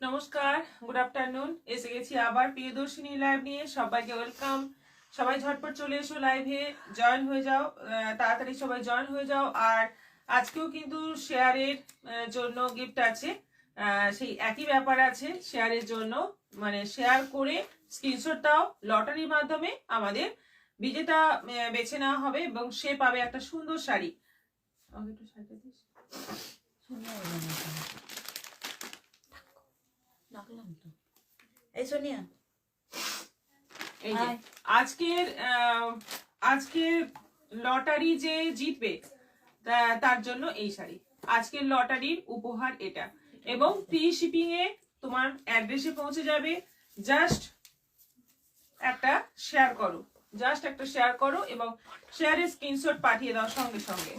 নমস্কার, good afternoon. এসে গেছি আবার প্রিয়দর্শিনী লাইভ নিয়ে। সবাইকে ওয়েলকাম। সবাই ঝটপট চলে এসো, লাইভে জয়েন হয়ে যাও, তাড়াতাড়ি সবাই জয়েন হয়ে যাও। আর আজকেও কিন্তু শেয়ারের জন্য গিফট আছে, সেই একই ব্যাপার আছে শেয়ারের জন্য। মানে শেয়ার করে স্ক্রিনশট দাও, লটারির মাধ্যমে আমাদের বিজেতা বেছে নেওয়া হবে এবং সে পাবে একটা সুন্দর শাড়ি। আমাকে একটু শাড়িটা দিস। আজকের লটারি যে জিতবে তার জন্য এই শাড়ি, আজকের লটারির উপহার এটা, এবং ফ্রি শিপিং এ তোমার অ্যাড্রেসে পৌঁছে যাবে। জাস্ট একটা শেয়ার করো এবং শেয়ারের স্ক্রিনশট পাঠিয়ে দাও সঙ্গে সঙ্গে।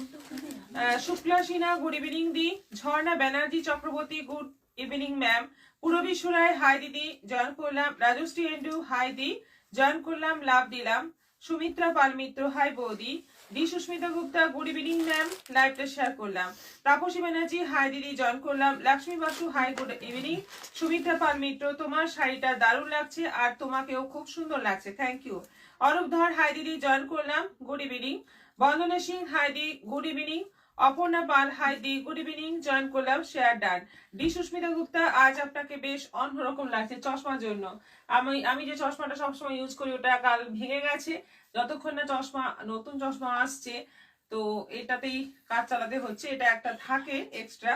শুক্লা সিনহা গুড ইভিনিং দি। Jharna Banerjee Chakraborty good evening ma'am. Purabi Suray hi দিদি, জয়েন করলাম। রাজশ্রী এন্ডু হাই দি, জয়েন করলাম, লাভ দিলাম। সুমিত্রা পাল মিত্র হাই বৌদি। D Susmita Gupta good evening ma'am, লাইভটা শেয়ার করলাম। তাপসী ব্যানার্জি হাই দিদি, জয়েন করলাম। Lakshmi Basu hi good evening. Sumitra Pal Mitra, তোমার শাড়িটা দারুণ লাগছে আর তোমাকেও খুব সুন্দর লাগছে, থ্যাংক ইউ। অরূপ ধর হাই দিদি, জয়েন করলাম, good evening. Bandana Singh hi দি, good evening. Aparna Pal hi দি, গুড ইভিনিং, জয়েন করলাম, share done. D Susmita Gupta, আজ আপনাকে বেশ অন্যরকম লাগছে চশমার জন্য। আমি যে চশমাটা সবসময় ইউজ করি ওটা কাল ভেঙে গেছে, যতক্ষণ না নতুন চশমা আসছে তো এটাতেই কাজ চালাতে হচ্ছে। এটা একটা থাকে এক্সট্রা।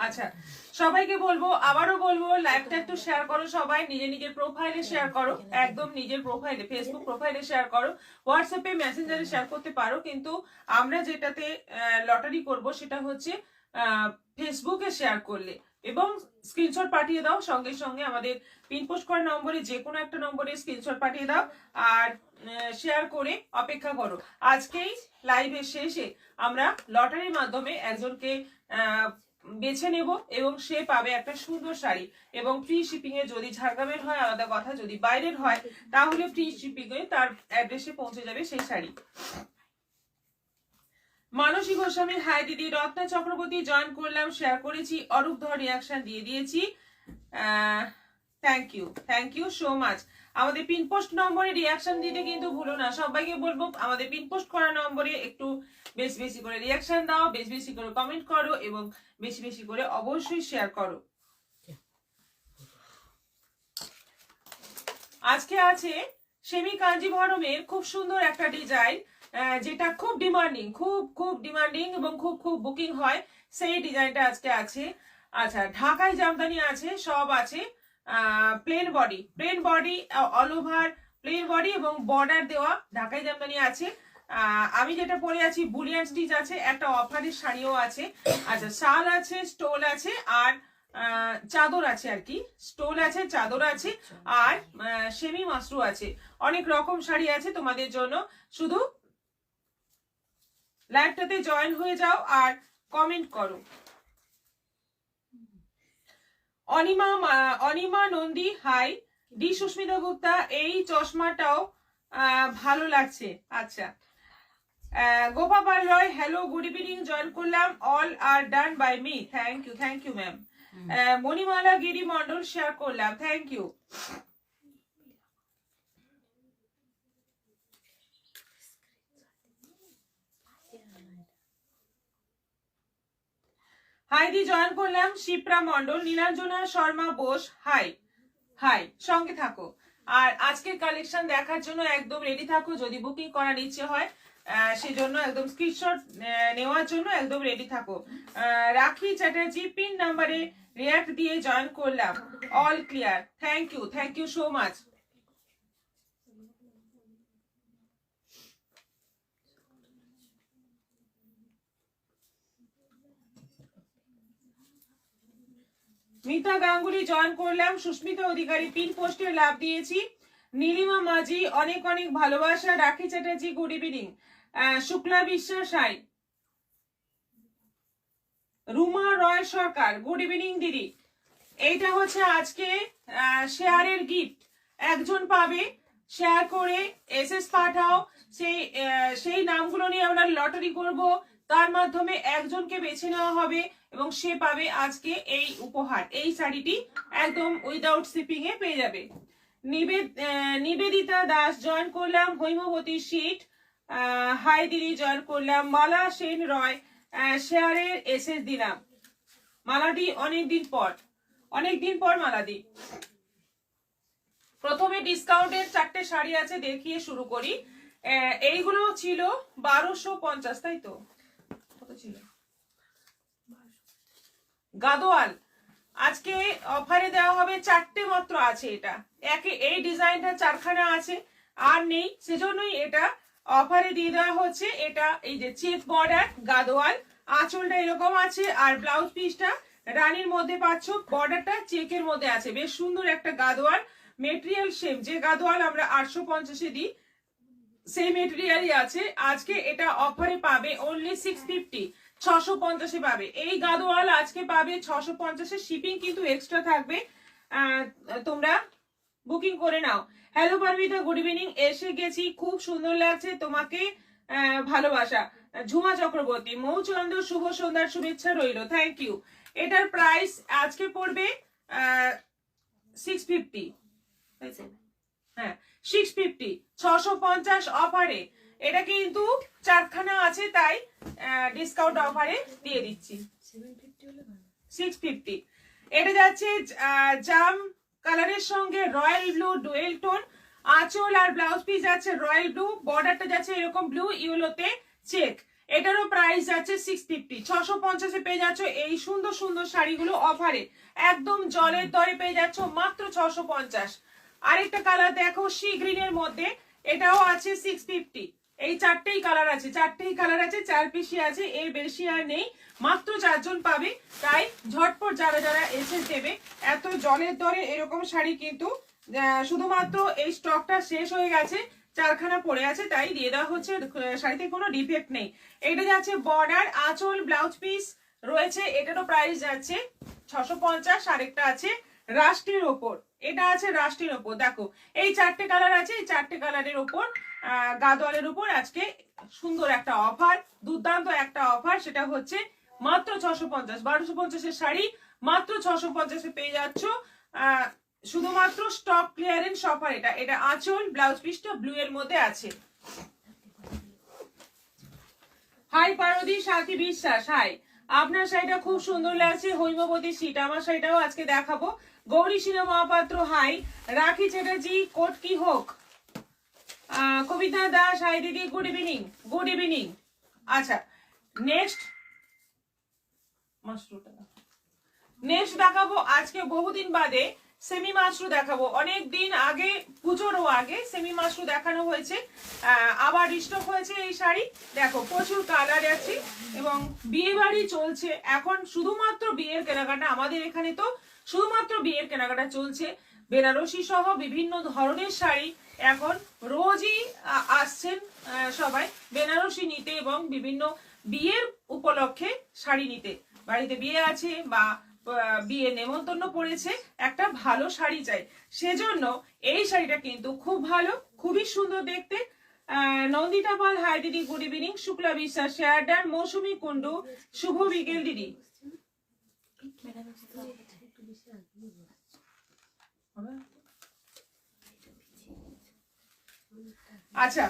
আচ্ছা, সবাইকে আবারও বলবো লাইভটা একটু শেয়ার করো, সবাই নিজের প্রোফাইলে শেয়ার করো, একদম নিজের প্রোফাইলে, ফেসবুক প্রোফাইলে শেয়ার করো, হোয়াটসঅ্যাপে মেসেঞ্জারে শেয়ার করতে পারো, কিন্তু আমরা যেটাতে লটারি করব সেটা হচ্ছে ফেসবুকে শেয়ার করলে, এবং স্ক্রিনশট পাঠিয়ে দাও সঙ্গে সঙ্গে আমাদের পিন পোস্ট করা নম্বরে, যে কোনো একটা নম্বরে স্ক্রিনশট পাঠিয়ে দাও আর শেয়ার করে অপেক্ষা করো। আজকেই লাইভের শেষে আমরা লটারির মাধ্যমে একজনকে বেছে নেব এবং সে পাবে একটা সুন্দর শাড়ি, এবং ফ্রি শিপিং এ, যদি ঝাড়গ্রামের হয় আলাদা কথা, যদি বাইরের হয় তাহলে ফ্রি শিপিং এ তার অ্যাড্রেসে পৌঁছে যাবে সেই শাড়ি। মানসী গোস্বামী হাই দিদি। রত্না চক্রবর্তী জয়েন করলাম, শেয়ার করেছি। অরূপ ধর রিয়াকশন দিয়ে দিয়েছি, থ্যাংক ইউ সো মাচ। আমাদের পিন পোস্ট নম্বরে রিয়াকশন দিতে কিন্তু ভুলো না, সবাইকে বলবো আমাদের পিন পোস্ট করা নম্বরে একটু বেশি বেশি করে রিয়াকশন দাও, বেশি বেশি করে কমেন্ট করো এবং বেশি বেশি করে অবশ্যই শেয়ার করো। আজকে আছে সেমি কাঞ্জিভরমের খুব সুন্দর একটা ডিজাইন, যেটা খুব ডিমান্ডিং, খুব ডিমান্ডিং এবং খুব বুকিং হয়, সেই ডিজাইনটা আজকে আছে। আচ্ছা, ঢাকাই জামদানি আছে, সব আছে। Plane body all over plane body এবং বর্ডার দেওয়া ঢাকাই জামদানি আছে। আমি যেটা পরে আছি বুলিয়ান স্টিচ আছে, একটা অফারের শাড়িও আছে। আচ্ছা, শাল আছে, স্টোল আছে আর চাদর আছে, আর কি স্টোল আছে, চাদর আছে আর সেমি মাসরু আছে, অনেক রকম শাড়ি আছে তোমাদের জন্য। শুধু লাইভটাতে জয়েন হয়ে যাও আর কমেন্ট করো। অনিমা নন্দী হাই। ডি সুস্মিতা গুপ্তা, এই চশমাটাও ভালো লাগছে। আচ্ছা, Gopa Pal Roy hello good evening, join করলাম, all are done by me, thank you ma'am. Manimala Giri Mandal share করলাম, থ্যাংক ইউ। হাই দি, জয়েন করলাম, শিপ্রা মন্ডল। নীলাঞ্জনা শর্মা বোস হাই, সঙ্গে থাকো আর আজকের কালেকশন দেখার জন্য একদম রেডি থাকো। যদি বুকিং করার ইচ্ছে হয় সেজন্য একদম স্ক্রিনশট নেওয়ার জন্য একদম রেডি থাকো। রাখি চ্যাটার্জি পিন নাম্বারে রিয়াক্ট দিয়ে জয়েন করলাম, all clear, thank you so much. Mita Ganguly join করলাম, সুস্মিতা অধিকারী পিন পোস্টে লাভ দিয়েছি। নীলিমা মাঝি অনেক ভালোবাসা। রাখি Chatterjee good evening. Shukla Biswas hi. Ruma Roy Sarkar good evening দিদি। এইটা হচ্ছে আজকে শেয়ারের গিফট, একজন পাবে, শেয়ার করে এসএস পাঠাও, সেই নামগুলো নিয়ে আমরা লটারি করব। তার মাধ্যমে একজনকে বেছে নেওয়া হবে এবং সে পাবে আজকে এই উপহার। এই শাড়িটি একদম উইদাউট শিপিং এ পেয়ে যাবে। নিবেদিতা দাস জয়েন করলাম, হৈমবতী শীট হাই দিদি জয়েন করলাম, মালা সেন রয় শেয়ারের এসএস দিলাম। মালাদি অনেকদিন পর মালাদি। প্রথমে ডিসকাউন্টের 4টে শাড়ি আছে, দেখিয়ে শুরু করি। এইগুলো ছিল 1250, তাই তো? কত ছিল? গাদোয়াল আজকে অফারে দেওয়া হবে, 4টে মাত্র আছে। এটা এই ডিজাইনটা 4খানা আছে, আর নেই, সেজন্যই এটা অফারে দিয়ে দেওয়া হচ্ছে। এটা এই যে চেক বর্ডার গাদোয়াল, আঁচলটা এরকম আছে, আর ব্লাউজ পিসটা রানীর মধ্যে পাচ্ছ, বর্ডারটা চেকের মধ্যে আছে। বেশ সুন্দর একটা গাদোয়াল, মেটেরিয়াল সেম, যে গাদোয়াল আমরা 850-এ দিই সেই মেটেরিয়ালই আছে। আজকে এটা অফারে পাবে অনলি 650, 650-এ পাবে। এই গাদোয়াল আজকে পাবে 650-এ, শিপিং কিন্তু এক্সট্রা থাকবে, তোমরা বুকিং করে নাও। হ্যালো পারমিতা, গুড ইভিনিং, এসে গেছি, খুব সুন্দর লাগছে তোমাকে, ভালোবাসা। ঝুমা চক্রবর্তী, মৌচন্দ্র, শুভ সন্ধ্যার শুভেচ্ছা রইল, থ্যাংক ইউ। এটার প্রাইস আজকে পড়বে 650, হ্যাঁ 650, 650 অফারে। এটা কিন্তু 4খানা আছে, তাই ডিসকাউন্ট অফারে দিয়ে দিচ্ছি 650। এটা যাচ্ছে জাম কালারের সঙ্গে রয়্যাল ব্লু ডুয়েল টোন, আঁচল আর ব্লাউজ পিস যাচ্ছে রয়্যাল ব্লু, বর্ডারটা যাচ্ছে এরকম ব্লু ইয়েলোতে চেক। এটারও প্রাইস যাচ্ছে 650, 650-এ পেয়ে যাচ্ছ এই সুন্দর সুন্দর শাড়িগুলো অফারে, একদম জলের দরে পেয়ে যাচ্ছ মাত্র 650। আরেকটা কালার দেখো সি গ্রিনের মধ্যে, এটাও আছে 650। এই 4টেই কালার আছে, 4 পিসি আছে, এর বেশি আর নেই, মাত্র 4জন পাবে। তাই ঝটপট যারা যারা এসে দেবে, এত জলের দরে এরকম শাড়ি কিন্তু শুধুমাত্র এই স্টকটা শেষ হয়ে গেছে, 4খানা পড়ে আছে, তাই দিয়ে দেওয়া হচ্ছে, শাড়িতে কোনো ডিফেক্ট নেই। এটা যাচ্ছে বর্ডার, আঁচল, ব্লাউজ পিস রয়েছে, এটারও প্রাইস যাচ্ছে 650। আরেকটা আছে রাষ্ট্রের ওপর, এটা আছে রাষ্ট্রের ওপর, দেখো এই 4টে কালার আছে, এই 4টে কালারের ওপর গাদোয়ালের উপর আজকে সুন্দর একটা অফার, দুর্দান্ত একটা অফার, সেটা হচ্ছে মাত্র 650। 1250-এর শাড়ি মাত্র 650-এ পেয়ে যাচ্ছ, শুধুমাত্র স্টক ক্লিয়ারেন্স অফার। এটা আঁচল, ব্লাউজ পিসটা ব্লু এর মধ্যে আছে। হাই পারদি, সাথী বিশ্বাস, হাই, আপনার শাড়িটা খুব সুন্দর লাগছে, হৈমবতী শীত, আমার শাড়িটাও আজকে দেখাবো। গৌরী সিনহা মহাপাত্র, হাই। রাখি চ্যাটার্জি, কোট কি হোক। কবিতা দাস, হাই দিদি, গুড ইভিনিং, গুড ইভিনিং। আচ্ছা, নেক্সট দেখাবো আজকে বহুদিন বাদে সেমি মাশরু দেখাবো। অনেক দিন আগে, পুজোরও আগে সেমি মাশরু দেখানো হয়েছে, আবার স্টক হয়েছে এই শাড়ি। দেখো প্রচুর কালার আছে এবং বিয়ে বাড়ি চলছে এখন, শুধুমাত্র বিয়ের কেনাকাটা, আমাদের এখানে তো শুধুমাত্র বিয়ের কেনাকাটা চলছে। বেনারসি সহ বিভিন্ন ধরনের শাড়ি এখন রোজই আসছেন সবাই বেনারসি নিতে এবং বিভিন্ন বিয়ের উপলক্ষে শাড়ি নিতে। বাড়িতে বিয়ে আছে বা বিয়ে নেমন্তন্ন পড়েছে, একটা ভালো শাড়ি চাই, সেজন্য এই শাড়িটা কিন্তু খুব ভালো, খুবই সুন্দর দেখতে। নন্দিতা পাল, হাই দিদি, গুড ইভিনিং। শুক্লা বিশ্বাস, শেয়ারডার, মৌসুমী কুন্ডু, শুভ বিকেল দিদি। আচ্ছা,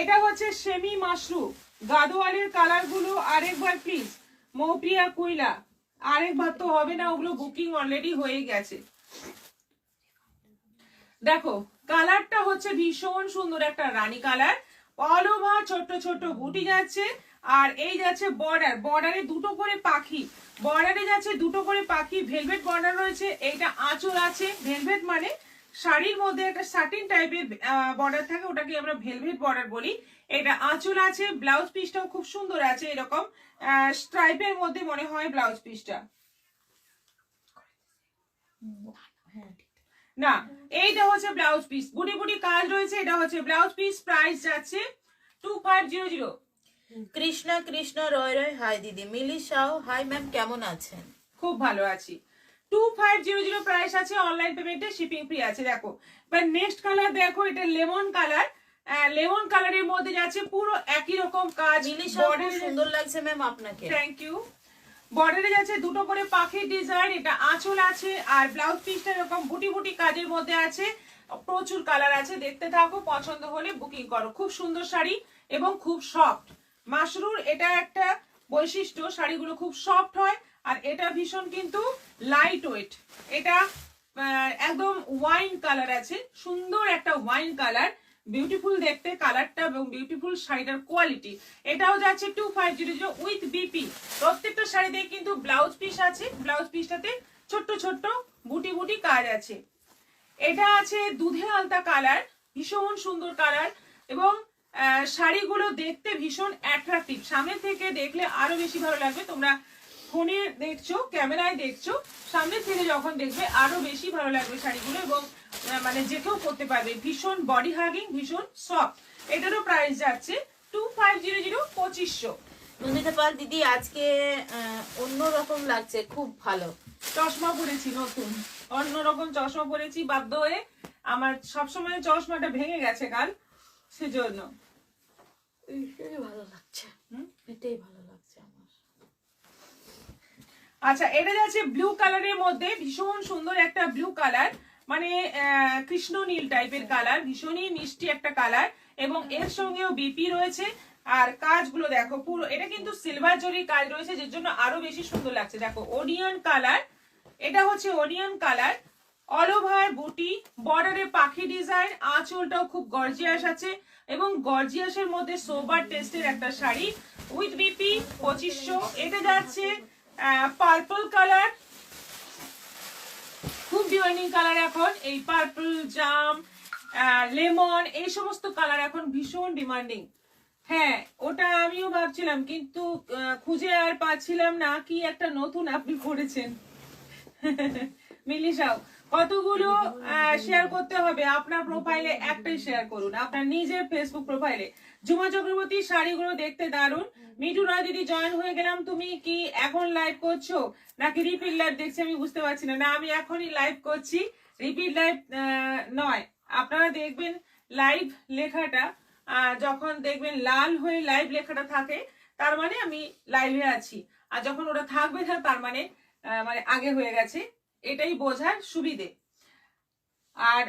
এটা হচ্ছে সেমি মাশরু গাদোয়ালের কালার গুলো আরেকবার প্লিজ, মৌপ্রিয়া কুইলা, আরেকবার তো হবে না, ওগুলো বুকিং অলরেডি হয়ে গেছে। দেখো কালারটা হচ্ছে ভীষণ সুন্দর একটা রানী কালার, অল ওভার ছোট্ট ছোট্ট বুটি যাচ্ছে, আর এই যাচ্ছে বর্ডার, বর্ডারে দুটো করে পাখি, বর্ডারে যাচ্ছে দুটো করে পাখি, ভেলভেট বর্ডার রয়েছে। এইটা আঁচল আছে, ভেলভেট মানে শাড়ির মধ্যে একটা সাটিন টাইপের বর্ডার থাকে, ওটাকে আমরা ভেলভেট বর্ডার বলি। এটা আঁচল আছে, ব্লাউজ পিসটাও খুব সুন্দর আছে, এরকম স্ট্রাইপের মধ্যে মনে হয় ব্লাউজ পিসটা, না এইটা হচ্ছে ব্লাউজ পিস, বুটি বুটি কাজ রয়েছে, এটা হচ্ছে ব্লাউজ পিস। প্রাইস যাচ্ছে 2500। কৃষ্ণা কৃষ্ণা রয় রয়, হাই দিদি। মিলি সাউ, হাই ম্যাম, কেমন আছেন? খুব ভালো আছি। 2500 প্রাইস আছে, অনলাইন পেমেন্টে শিপিং ফ্রি আছে। দেখো এবার নেক্সট কালার দেখো, এটা লেমন কালার, লেমন কালারের মধ্যে যাচ্ছে, পুরো একই রকম কাজ। মিলি শাও খুব সুন্দর লাগছে ম্যাম আপনাকে। Thank you. বর্ডারে যাচ্ছে দুটো করে পাখির ডিজাইন, এটা আঁচল আছে, আর ব্লাউজ পিসটা এরকম বুটি বুটি কাজের মধ্যে আছে, প্রচুর কালার আছে, দেখতে থাকো, পছন্দ হলে বুকিং করো। খুব সুন্দর শাড়ি এবং খুব সফট। মাশরুর এটা একটা বৈশিষ্ট্য, শাড়িগুলো খুব সফট হয়, আর এটা ভীষণ কিন্তু লাইট ওয়েট। এটা একদম ওয়াইন কালার আছে, সুন্দর একটা ওয়াইন কালার, বিউটিফুল দেখতে কালারটা এবং বিউটিফুল শাড়িটার কোয়ালিটি। এটাও যাচ্ছে 2500 উইথ বিপি। প্রত্যেকটা শাড়িতে কিন্তু ব্লাউজ পিস আছে, ব্লাউজ পিসটাতে ছোট্ট ছোট্ট বুটি বুটি কাজ আছে। এটা আছে দুধে আলতা কালার, ভীষণ সুন্দর কালার, এবং শাড়িগুলো দেখতে ভীষণ অ্যাট্রাকটিভ। সামনে থেকে দেখলে আরো বেশি ভালো লাগবে। তোমরা ফোনে দেখছো, ক্যামেরায় দেখছো, সামনে থেকে যখন দেখবে আরো বেশি ভালো লাগবে শাড়িগুলো, এবং মানে যে কেউ করতে পারবে। ভীষণ বডি হাগিং, ভীষণ সফট। এটারও প্রাইস যাচ্ছে 2500, 2500। নন্দিতা পাল দিদি আজকে অন্যরকম লাগছে, খুব ভালো। চশমা পরেছি নতুন, অন্যরকম চশমা পরেছি বাধ্য হয়ে। আমার সবসময় চশমাটা ভেঙে গেছে কাল, সেজন্য। এটাই ভালো লাগছে, এটাই ভালো লাগছে আমার। আচ্ছা, এটা যাচ্ছে ব্লু কালারের মধ্যে, ভীষণ সুন্দর একটা ব্লু কালার, মানে কৃষ্ণ নীল টাইপের কালার, ভীষণই মিষ্টি একটা কালার, এবং এর সঙ্গেও বিপি রয়েছে। আর কাজগুলো দেখো, পুরো এটা কিন্তু সিলভার জরির কাজ রয়েছে, যার জন্য আরো বেশি সুন্দর লাগছে। দেখো ওনিয়ন কালার, এটা হচ্ছে ওনিয়ন কালার, অল ওভার বুটি, বর্ডারে পাখি ডিজাইন, আঁচলটাও খুব গর্জিয়াস আছে, এবং গর্জিয়াসের মধ্যে সোবার টেস্টের একটা শাড়ি উইথ বিপি 2500। এটা যাচ্ছে পার্পল কালার, খুব ডিমান্ডিং কালার এখন এই পার্পল, জাম, লেমন, এই সমস্ত কালার এখন ভীষণ ডিমান্ডিং। হ্যাঁ, ওটা আমিও ভাবছিলাম, কিন্তু খুঁজে আর পাচ্ছিলাম না। কি একটা নতুন আপনি করেছেন মিলিশাও, কতগুলো শেয়ার করতে হবে? আপনার প্রোফাইলে একটাই শেয়ার করুন, আপনার নিজের ফেসবুক প্রোফাইলে। ঝুমা চক্রবর্তী, শাড়িগুলো দেখতে দারুণ। মিঠু রায় দিদি জয়েন হয়ে গেলাম। তুমি কি এখন লাইভ করছো নাকি রিপিট লাইভ দেখছি আমি বুঝতে পারছি না। না, আমি এখনই লাইভ করছি, রিপিট লাইভ নয়। আপনারা দেখবেন লাইভ লেখাটা, যখন দেখবেন লাল হয়ে লাইভ লেখাটা থাকে, তার মানে আমি লাইভে আছি, আর যখন ওটা থাকবে না, তার মানে মানে আগে হয়ে গেছে। এটাই বোঝার সুবিধে। আর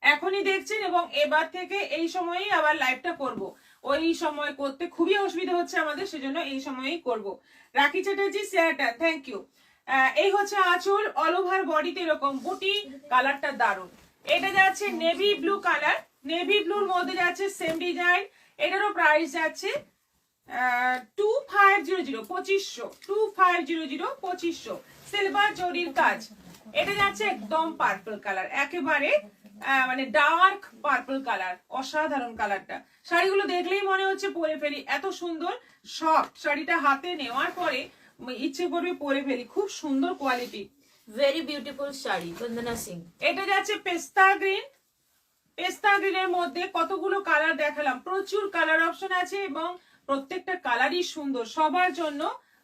এখনই দেখছেন, এবং এবার থেকে এই সময়েই আবার লাইভটা করব। ওই সময় করতে খুবই অসুবিধা হচ্ছে আমাদের, সেজন্য এই সময়েই করব। রাখি চ্যাটার্জি শেয়ারটা, থ্যাংক ইউ। এই হচ্ছে আঁচল, অল ওভার বডিতে এরকম বুটি, কালারটা দারুণ। এটা যাচ্ছে নেভি ব্লু কালার, নেভি ব্লুর মধ্যে যাচ্ছে সেম ডিজাইন। এটারও প্রাইস যাচ্ছে 2500, 2500, 2500, 2500। সিলভার জরির কাজ। এটা যাচ্ছে একদম পার্পল কালার, একেবারে মানে ডার্ক পার্পল কালার, অসাধারণ কালারটা। শাড়িগুলো দেখলেই মনে হচ্ছে পরে ফেলি, এত সুন্দর সফট। শাড়িটা হাতে নেওয়ার পরে ইচ্ছে করবে পরে ফেলি, খুব সুন্দর কোয়ালিটি, ভেরি বিউটিফুল শাড়ি। বন্দনা সিং, এটা যাচ্ছে পেস্তা গ্রিন, পেস্তা গ্রিনের মধ্যে কতগুলো কালার দেখালাম, প্রচুর কালার অপশন আছে, এবং প্রত্যেকটা কালারই সুন্দর। সবার জন্য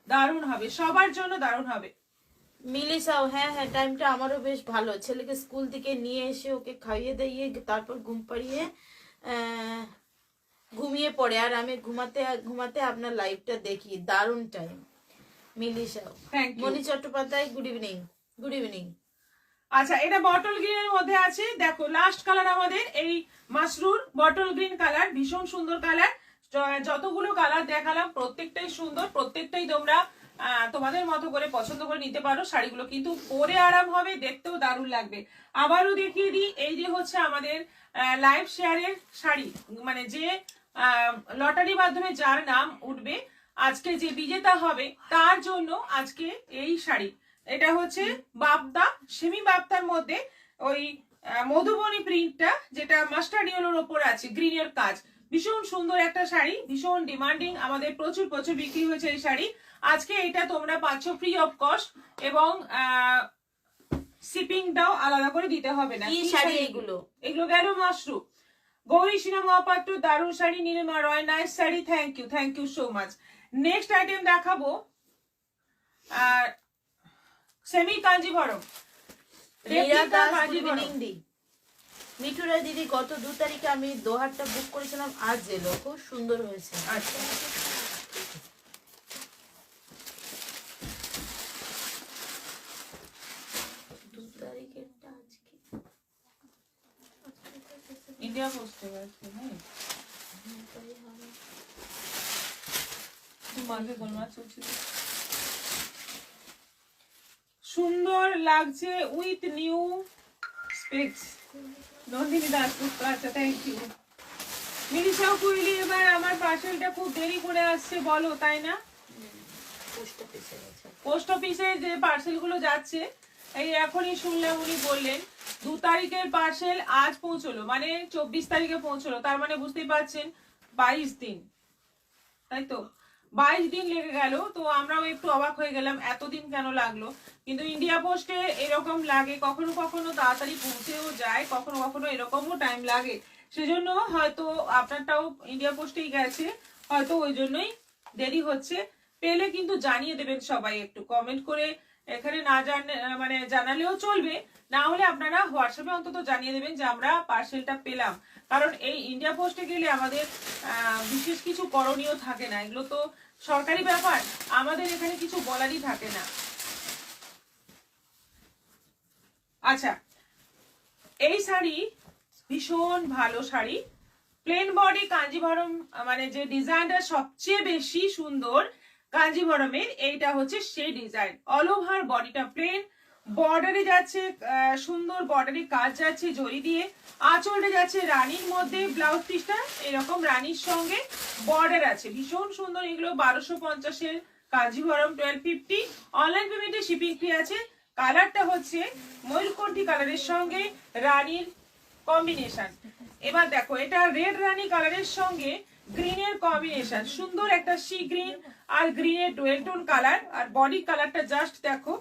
দারুণ হবে, সবার জন্য দারুণ হবে। মিলিসাও, হ্যাঁ হ্যাঁ, টাইমটা আমারও বেশ ভালো। ছেলেকে স্কুল থেকে নিয়ে এসে ওকে খাইয়ে দাইয়ে তারপর ঘুম পাড়িয়ে ঘুমিয়ে পড়ে, আর আমি ঘুমাতে ঘুমাতে আপনার লাইভটা দেখি। দারুণ টাইম মিলিসাও। Thank you. Moni Chattopadhyay, good evening. Good evening. আচ্ছা, এটা বটল গ্রিনের মধ্যে আছে। দেখো লাস্ট কালার আমাদের এই মাশরুর বটল গ্রিন কালার, ভীষণ সুন্দর কালার। যতগুলো কালার দেখালাম প্রত্যেকটাই সুন্দর, প্রত্যেকটাই তোমরা তোমাদের মতো করে পছন্দ করে নিতে পারো। শাড়িগুলো কিন্তু পরে আরাম হবে, দেখতেও দারুণ লাগবে। আবারও দেখিয়ে দিই, এই যে হচ্ছে আমাদের লাইভ শেয়ারের শাড়ি, মানে যে লটারির মাধ্যমে যার নাম উঠবে, আজকে যে বিজেতা হবে তার জন্য আজকে এই শাড়ি। এটা হচ্ছে বাপ্তা, সেমি বাপ্তার মধ্যে ওই মধুবনী প্রিন্টটা, যেটা মাস্টার্ড ইয়েলোর ওপর আছে, গ্রিনের কাজ। ভীষণ সুন্দর একটা শাড়ি, ভীষণ ডিমান্ডিং, আমাদের প্রচুর প্রচুর বিক্রি হয়েছে এই শাড়ি। আজকে এটা তোমরা পাচ্ছ ফ্রি অফ কস্ট, এবং শিপিংটাও আলাদা করে দিতে হবে না। কি শাড়ি এগুলো? এগুলো গেল মাশরু। গৌরী সিনহা মহাপাত্র, দারুণ sari. Nilima Roy, nice sari, thank you so much. Next item দেখাবো semi Kanjivaram. Riya Das, good evening দি। মিঠুরা দিদি গত 2 তারিখে আমি দোহারটা বুক করেছিলাম, আজ এলো, খুব সুন্দর হয়েছে। আচ্ছা, 2 তারিখেরটা আজকে ইন্ডিয়া পোস্টে গেছে। হ্যাঁ, মাঝে গোলমাল চলছিল। সুন্দর লাগছে with new specs, Nandini Dasgupta. আচ্ছা, থ্যাংক ইউ। মিলিশা কুইলি, এবার আমার পার্সেলটা খুব দেরি করে আসছে বলো, তাই না? পোস্ট অফিসে যে পার্সেল গুলো যাচ্ছে, এই এখনই শুনলাম উনি বললেন 2 তারিখের পার্সেল আজ পৌঁছলো, মানে 24 তারিখে পৌঁছলো, তার মানে বুঝতেই পারছেন 22 দিন, তাই তো? 22 দিন লেগে গেল। তো আমরাও একটু অবাক হয়ে গেলাম এতদিন কেন লাগলো, কিন্তু ইন্ডিয়া পোস্টে এরকম লাগে, কখনো কখনো তাড়াতাড়ি পৌঁছেও যায়, কখনো কখনো এরকমও টাইম লাগে। সেজন্য হয়তো আপনারটাও ইন্ডিয়া পোস্টেই গেছে, হয়তো ওই জন্যই দেরি হচ্ছে। পেলে কিন্তু জানিয়ে দেবেন সবাই, একটু কমেন্ট করে, এখানে না মানে জানালেও চলবে, না হলে আপনারা হোয়াটসঅ্যাপে অন্তত জানিয়ে দেবেন যে আমরা পার্সেলটা পেলাম। কারণ এই ইন্ডিয়া পোস্টে গেলে আমাদের বিশেষ কিছু করণীয় থাকে না, এগুলো তো সরকারি ব্যাপার, আমাদের এখানে কিছু বলারই থাকে না। আচ্ছা, এই শাড়ি ভীষণ ভালো শাড়ি, প্লেন বডি কাঞ্জিভরম, মানে যে ডিজাইনটা সবচেয়ে বেশি সুন্দর কাঞ্জিভরমের, এইটা হচ্ছে সেই ডিজাইন। অল ওভার বডিটা প্লেন, বর্ডারে যাচ্ছে সুন্দর বর্ডারে কাজ যাচ্ছে জরি দিয়ে, আঁচলটা যাচ্ছে রানীর মধ্যে, ব্লাউজ পিসটা এরকম রানীর সঙ্গে বর্ডার আছে, ভীষণ সুন্দর। এগুলো 1250-এর কাঞ্জিভরম 1250। অনলাইন পেমেন্টে শিপিং ফ্রি আছে। কালারটা হচ্ছে ময়ূরকণ্ঠী কালারের সঙ্গে রানীর কম্বিনেশন। এবার দেখো, এটা রেড রানী কালারের সঙ্গে গ্রিনের কম্বিনেশন, সুন্দর একটা সি গ্রিন আর গ্রিনের ডুয়েল টোন কালার। আর বডি কালারটা জাস্ট দেখো,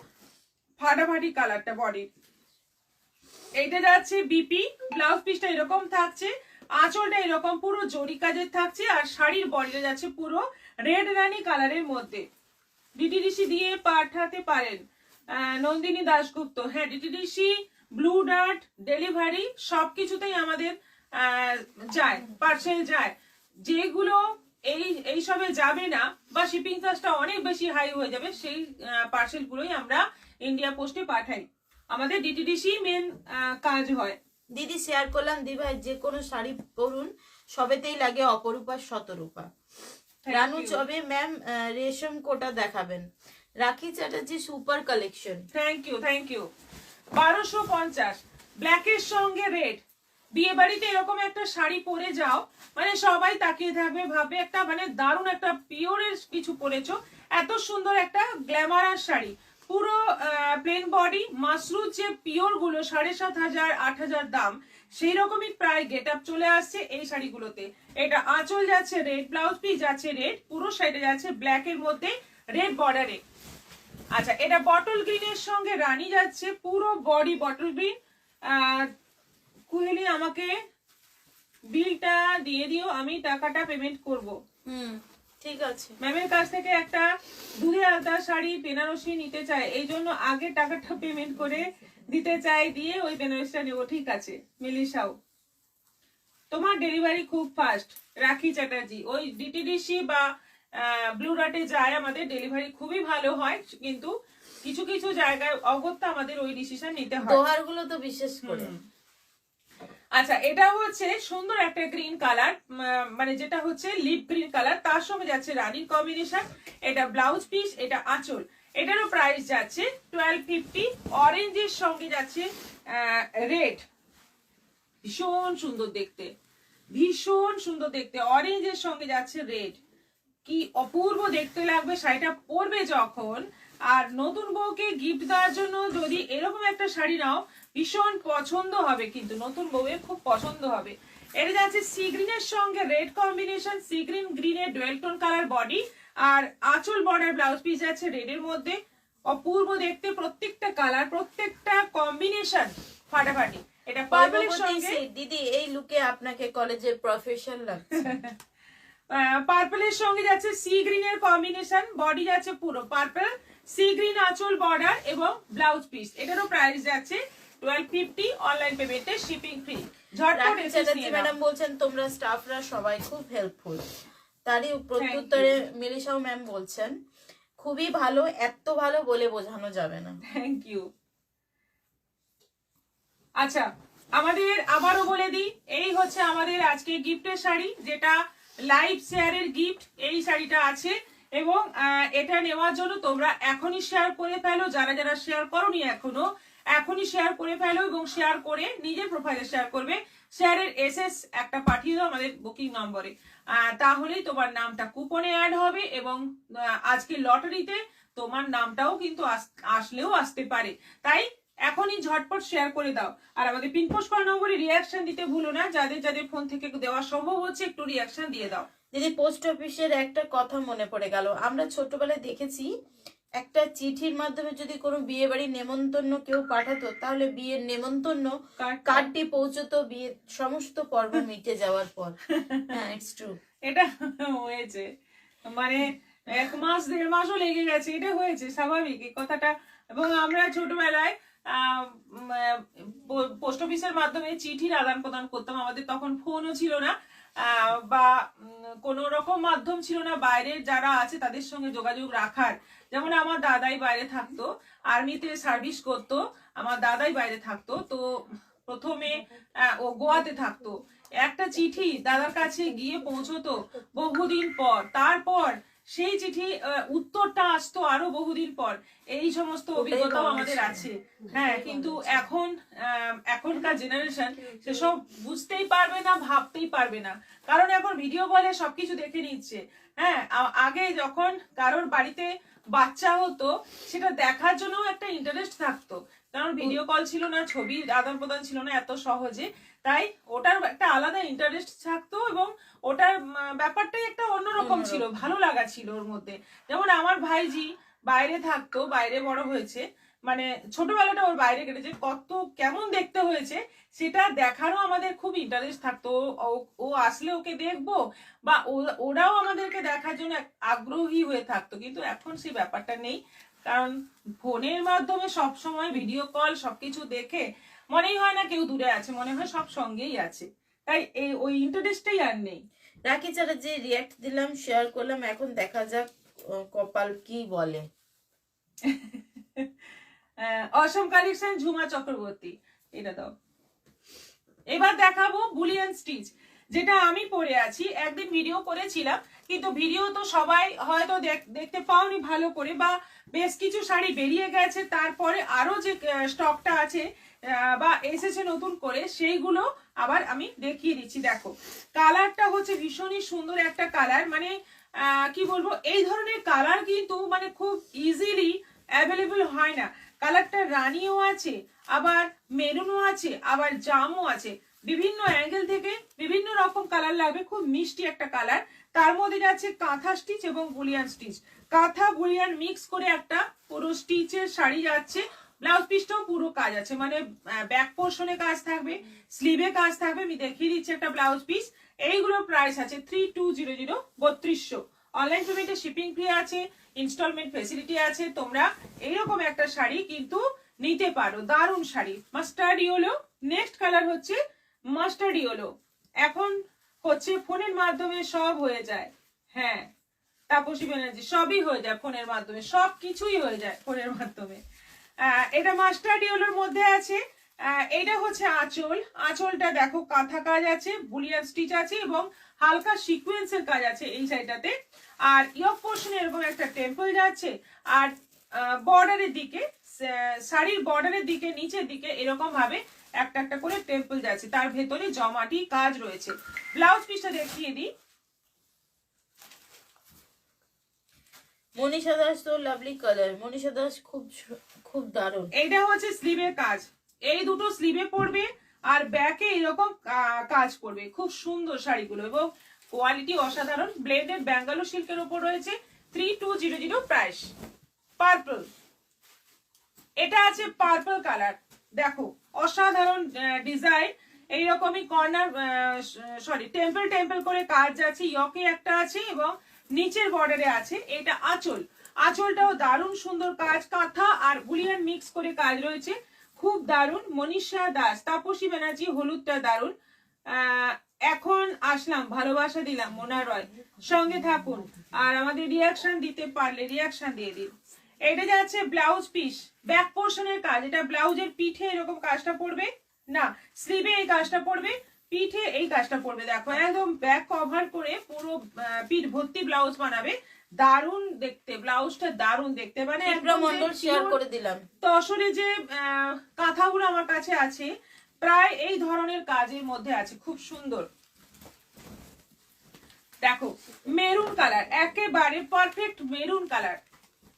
ফাটাফাটি কালারটা বডির। এইটা যাচ্ছে বিপি, ব্লাউজ পিসটা এরকম থাকছে, আঁচলটা এরকম পুরো জরি কাজের থাকছে, আর শাড়ির বডিটা যাচ্ছে পুরো রেড রানী কালারের মধ্যে। ডিটিডিসি দিয়ে পাঠাতে পারেন নন্দিনী দাশগুপ্ত। হ্যাঁ, ডিটিডিসি, ব্লু ডার্ট, ডেলিভারি সবকিছুতেই আমাদের যায়, পার্সেল যায়। যেগুলো এই সবে যাবে না বা শিপিং চার্জটা অনেক বেশি হাই হয়ে যাবে, সেই পার্সেল গুলোই আমরা ইন্ডিয়া পোস্টে পাঠাই। আমাদের ডিটিডিসি মেন কাজ হয়। দিদি শেয়ার করলাম, দি ভাই যে কোনো শাড়ি পরুন সবেতেই লাগে অপরূপা শতরূপা। রানু চবে ম্যাম রেশম কোটা দেখাবেন। Rakhi Chatterjee super collection. Thank you, thank you. 1250, ব্ল্যাকের সঙ্গে রেড। বিয়ে বাড়িতে এরকম একটা শাড়ি পরে যাও, মানে সবাই তাকিয়ে থাকবে, ভাবে একটা মানে দারুণ একটা পিওরের কিছু পরেছো, এত সুন্দর একটা গ্ল্যামারাস শাড়ি। পুরো প্লেন বডি, মাসরুজ যে পিওর গুলো 7500 8000 দাম, সেই রকমই প্রায় গেট আপ চলে আসছে এই শাড়িগুলোতে। এটা আঁচল যাচ্ছে রেড, ব্লাউজ পিস যাচ্ছে রেড, পুরো সাইডে যাচ্ছে ব্ল্যাক এর মধ্যে রেড বর্ডারে। আচ্ছা, এটা বটল গ্রিনের সঙ্গে রানী যাচ্ছে, পুরো বডি বটল গ্রিন। কুহেলি, আমাকে বিলটা দিয়ে দিও, আমি টাকাটা পেমেন্ট করব। ঠিক আছে। ম্যামের কাছ থেকে একটা দুধে আলতা শাড়ি বেনারসি নিতে চাই, এই জন্য আগে টাকাটা পেমেন্ট করে দিতে চাই, দিয়ে ওই বেনারসিটা নেবো। ঠিক আছে মিলিশাও, তোমার ডেলিভারি খুব ফাস্ট। রাখি চ্যাটার্জি, ওই ডিটিডিসি বা ব্লু ডার্টে যায়, আমাদের ডেলিভারি খুবই ভালো হয়, কিন্তু কিছু কিছু জায়গায় অগত্যা আমাদের ওই ডিসিশন নিতে হয়। দোহার গুলো তো বিশেষ করে। আচ্ছা, এটা হচ্ছে সুন্দর একটা গ্রিন কালার, মানে যেটা হচ্ছে লিপ গ্রিন কালার, তার সঙ্গে যাচ্ছে রানীর কম্বিনেশন। এটা ব্লাউজ পিস, এটা আঁচল। এটারও প্রাইস যাচ্ছে 1250। অরেঞ্জের সঙ্গে যাচ্ছে রেড, ভীষণ সুন্দর দেখতে, ভীষণ সুন্দর দেখতে। অরেঞ্জের সঙ্গে যাচ্ছে রেড, কি অপূর্ব দেখতে লাগবে শাড়িটা পরবে যখন। আর নতুন বউকে গিফট দেওয়ার জন্য যদি এরকম একটা শাড়ি নাও, ভীষণ পছন্দ হবে, কিন্তু নতুন বউয়ের খুব পছন্দ হবে। এটা যাচ্ছে সি গ্রিনের সঙ্গে রেড কম্বিনেশন, সি গ্রিন গ্রিনের ডুয়েল টোন কালার বডি, আর আঁচল বর্ডার ব্লাউজ পিস যাচ্ছে রেডের মধ্যে। অপূর্ব দেখতে, প্রত্যেকটা কালার, প্রত্যেকটা কম্বিনেশন ফাটাফাটি। এটা পার্পলের সঙ্গে। দিদি এই লুকে আপনাকে কলেজের প্রফেশন লাগছে। পার্পলের সঙ্গে যাচ্ছে সি গ্রিনের কম্বিনেশন, বডি যাচ্ছে পুরো পার্পল, সি গ্রিন আঁচল বর্ডার এবং ব্লাউজ পিস। এটারও প্রাইস যাচ্ছে 1250। অনলাইন পেমেন্টে শিপিং ফ্রি। ঝটপট রাখি এসে চ্যাটার্জি নিয়ে নাও। ম্যাডাম বলছেন তোমরা স্টাফরা সবাই খুব হেল্পফুল। তারই প্রত্যুত্তরে মিলিশাও ম্যাম বলছেন খুবই ভালো, এত ভালো বলে বোঝানো যাবে না। Thank you. আচ্ছা, আমাদের আবারও বলে দিই, এই হচ্ছে আমাদের আজকে গিফটের শাড়ি, যেটা লাইভ শেয়ারের গিফট। এই শাড়িটা আছে এবং এটা নেওয়ার জন্য তোমরা এখনই শেয়ার করে ফেলো, যারা যারা শেয়ার করোনি এখনো এখনই শেয়ার করে ফেলো এবং শেয়ার করে নিজের প্রোফাইলে শেয়ার করবে। শেয়ারের এসএস একটা পাঠিয়ে দাও আমাদের বুকিং নম্বরে, তাহলেই তোমার নামটা কুপনে অ্যাড হবে এবং আজকে লটারিতে তোমার নামটাও কিন্তু আসলেও আসতে পারে। তাই এখনই ঝটপট শেয়ার করে দাও। আর আমাদের পিনপোস্ট করা নম্বরে রিয়াকশন দিতে ভুলো না, যাদের যাদের ফোন থেকে দেওয়া সম্ভব হচ্ছে একটু রিয়াকশন দিয়ে দাও। দিদি পোস্ট অফিসের একটা কথা মনে পড়ে গেল, আমরা ছোটবেলায় দেখেছি একটা চিঠির মাধ্যমে যদি কোনো বিয়ে বাড়ির নেমন্তন্ন কেউ পাঠাতো তাহলে বিয়ের নেমন্তন্ন কার্ডটি পৌঁছতো বিয়ের সমস্ত পর্ব মিটে যাওয়ার পর। হ্যাঁ, ইটস ট্রু। এটা হয়েছে, মানে 1 মাস 1.5 মাসও লেগে গেছে, এটা হয়েছে স্বাভাবিক এই কথাটা। এবং আমরা ছোটবেলায় পোস্ট অফিসের মাধ্যমে চিঠির আদান প্রদান করতাম। আমাদের তখন ফোনও ছিল না বা কোন রকম মাধ্যম ছিল না বাইরের যারা আছে তাদের সঙ্গে যোগাযোগ রাখার। যেমন আমার দাদাই বাইরে থাকতো, আর্মিতে সার্ভিস করতো, আমার দাদাই বাইরে থাকতো। তো প্রথমে ও গোয়াতে থাকতো, একটা চিঠি দাদার কাছে গিয়ে পৌঁছতো বহুদিন পর, তারপর সেই চিঠি উত্তরটা আসতো আরো বহুদিন পর। এই সমস্ত অভিজ্ঞতাও আমাদের আছে। হ্যাঁ, কিন্তু এখনকার জেনারেশন সেসব বুঝতেই পারবে না, ভাবতেই পারবে না, কারণ এখন ভিডিও কলে সবকিছু দেখে নিচ্ছে। হ্যাঁ, আগে যখন কারোর বাড়িতে বাচ্চা হতো সেটা দেখার জন্য একটা ইন্টারেস্ট থাকতো, কারণ ভিডিও কল ছিল না, ছবি আদান প্রদান ছিল না এত সহজে। তাই ওটার একটা আলাদা ইন্টারেস্ট থাকতো এবং ওটার ব্যাপারটাই একটা অন্যরকম ছিল, ভালো লাগা ছিল ওর মধ্যে। যেমন আমার ভাইজি বাইরে থাকতো, বাইরে বড় হয়েছে, মানে ছোটবেলাটা ওর বাইরে কেটেছে, কত কেমন দেখতে হয়েছে সেটা দেখারও আমাদের খুব ইন্টারেস্ট থাকতো। ও আসলে ওকে দেখবো বা ওরাও আমাদেরকে দেখার জন্য আগ্রহী হয়ে থাকতো। কিন্তু এখন সেই ব্যাপারটা নেই, কারণ ফোনের মাধ্যমে সব সময় ভিডিও কল সবকিছু দেখে মনেই হয় না কেউ দূরে আছে, মনে হয় সব সঙ্গেই আছে। তাই ওই ইন্টারেস্টটাই আর নেই। রাখি চ্যাটার্জি রিয়াক্ট দিলাম, শেয়ার করলাম, এখন দেখা যাক কপাল কি বলে। অসম কালেকশন, ঝুমা চক্রবর্তী, এটা দাও। এবার দেখাবো বুলিয়ান স্টিচ, যেটা আমি পরে আছি। একদিন ভিডিও করেছিলাম, কিন্তু ভিডিও তো সবাই হয়তো দেখতে পাওনি ভালো করে, বা বেশ কিছু শাড়ি বেরিয়ে গেছে, তারপরে আরো যে স্টকটা আছে বা এসেছে নতুন করে, সেইগুলো আবার আমি দেখিয়ে দিচ্ছি। দেখো, কালারটা হচ্ছে ভীষণই সুন্দর একটা কালার, মানে কি বলবো, এই ধরনের কালার কিন্তু মানে খুব ইজিলি অ্যাভেলেবল হয় না। কালারটা রানিও আছে, আবার মেরুনও আছে, আবার জামও আছে, বিভিন্ন অ্যাঙ্গেল থেকে বিভিন্ন রকম কালার লাগবে। খুব মিষ্টি একটা কালার, তার মধ্যে যাচ্ছে কাঁথা স্টিচ এবং বুলিয়ান স্টিচ, কাঁথা বুলিয়ান মিক্স করে একটা পুরো স্টিচের শাড়ি যাচ্ছে। ব্লাউজ পিসটাও পুরো কাজ আছে, মানে ব্যাক পোর্শনে কাজ থাকবে, স্লিভে কাজ থাকবে। আমি দেখিয়ে দিচ্ছি একটা ব্লাউজ পিস। এইগুলোর প্রাইস আছে 3200, 3200। অনলাইন পেমেন্টে শিপিং ফ্রি আছে, ইনস্টলমেন্ট ফেসিলিটি আছে। তোমরা এইরকম একটা শাড়ি কিন্তু নিতে পারো, দারুণ sari. Mustard yellow, next colour হচ্ছে মাস্টার্ড ইয়েলো। এখন হচ্ছে ফোনের মাধ্যমে সব হয়ে যায়। হ্যাঁ, তাপসী ব্যানার্জি, সবই হয়ে যায় ফোনের মাধ্যমে, সব কিছুই হয়ে যায় ফোনের মাধ্যমে। এটা মাস্টার্ড ইয়েলোর মধ্যে আছে। এটা হচ্ছে আঁচল, আঁচলটা দেখো কাঁথা কাজ আছে, বুলিয়ান স্টিচ আছে এবং হালকা সিকোয়েন্সের কাজ আছে এই সাইডটাতে। আর ইয়ক পোর্শনে এরকম একটা টেম্পল যাচ্ছে, আর বর্ডারের দিকে, শাড়ির বর্ডারের দিকে নিচের দিকে এরকম ভাবে একটা একটা করে টেম্পল যাচ্ছে, তার ভেতরে জমাটি কাজ রয়েছে। ব্লাউজ পিসটা দেখিয়ে দিই। মনীষা দাস তো লাভলি কালার, মনীষা দাস খুব খুব দারুণ। এইটা হচ্ছে স্লিভের কাজ, এই দুটো স্লিভে পড়বে আর ব্যাকে এরকম কাজ করবে। খুব সুন্দর শাড়িগুলো এবং কোয়ালিটি অসাধারণ। ব্লেন্ডেড ব্যাঙ্গালোর সিল্কের উপর রয়েছে, 3200 প্রাইস। পার্পল, এটা আছে পার্পল কালার, দেখো অসাধারণ ডিজাইন। এইরকমই কর্নার টেম্পল টেম্পল করে কাজ আছে, ইয়কে একটা আছে এবং নিচের বর্ডারে আছে। এটা আঁচল, আঁচলটাও দারুণ সুন্দর কাজ, কাঁথা আর বুলিয়ান মিক্স করে কাজ রয়েছে। খুব দারুণ। মনীষা দাস, তাপসী ব্যানার্জি, হলুদটা দারুণ। এখন আসলাম, ভালোবাসা দিলাম, মোনা রয়, সঙ্গে থাকুন আর আমাদের রিয়াকশন দিতে পারলে রিয়াকশন দিয়ে দিন। এটা যাচ্ছে ব্লাউজ পিস, ব্যাক পোর্শনের কাজ। এটা ব্লাউজের পিঠে এরকম কাজটা পড়বে না, স্লিভে এই কাজটা পড়বে, পিঠে এই কাজটা পড়বে। দেখো একদম ব্যাক কভার করে পুরো পিঠ ভর্তি ব্লাউজ বানাবে। দারুণ দেখতে, ব্লাউজটা দারুণ দেখতে, মানে একদম মন্ডল শেয়ার করে দিলাম। তসরে যে কাঁথাগুলো আমার কাছে আছে প্রায় এই ধরনের কাজের মধ্যে আছে, খুব সুন্দর। দেখো মেরুন কালার, একেবারে পারফেক্ট মেরুন কালার,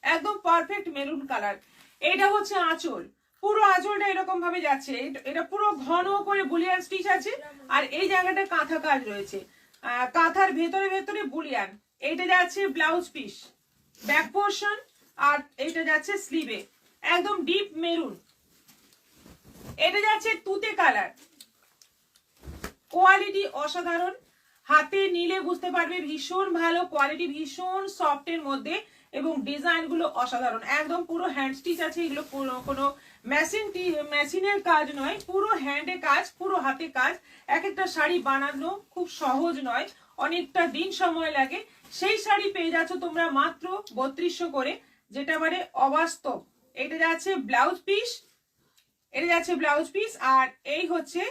একদম পারফেক্ট মেরুন কালার। এটা হচ্ছে আঁচল, পুরো আঁচলটা এরকম ভাবে যাচ্ছে। এটা পুরো ঘন করে বুলিয়ান স্টিচ আছে আর এই জায়গাটা কাঁথা কাজ রয়েছে, কাঁথার ভেতরে ভেতরে বুলিয়ান। এটা যাচ্ছে ব্লাউজ পিস, ব্যাক পোর্শন, আর এটা যাচ্ছে স্লিভে, একদম ডিপ মেরুন। এটা যাচ্ছে তুতে কালার, কোয়ালিটি অসাধারণ, হাতে নিলে বুঝতে পারবে ভীষণ ভালো কোয়ালিটি, ভীষণ সফট এর মধ্যে, এবং ডিজাইন গুলো অসাধারণ, একদম পুরো হ্যান্ড স্টিচ আছে। এগুলো কোনো মেশিনের কাজ নয়, পুরো হ্যান্ডে কাজ, পুরো হাতে কাজ। এক একটা শাড়ি বানানো খুব সহজ নয়, অনেকটা দিন সময় লাগে। সেই শাড়ি পেয়ে যাচ্ছ তোমরা মাত্র 3200 করে, যেটা মানে অবাস্তব। এটা যাচ্ছে ব্লাউজ পিস, এটা যাচ্ছে ব্লাউজ পিস, আর এই হচ্ছে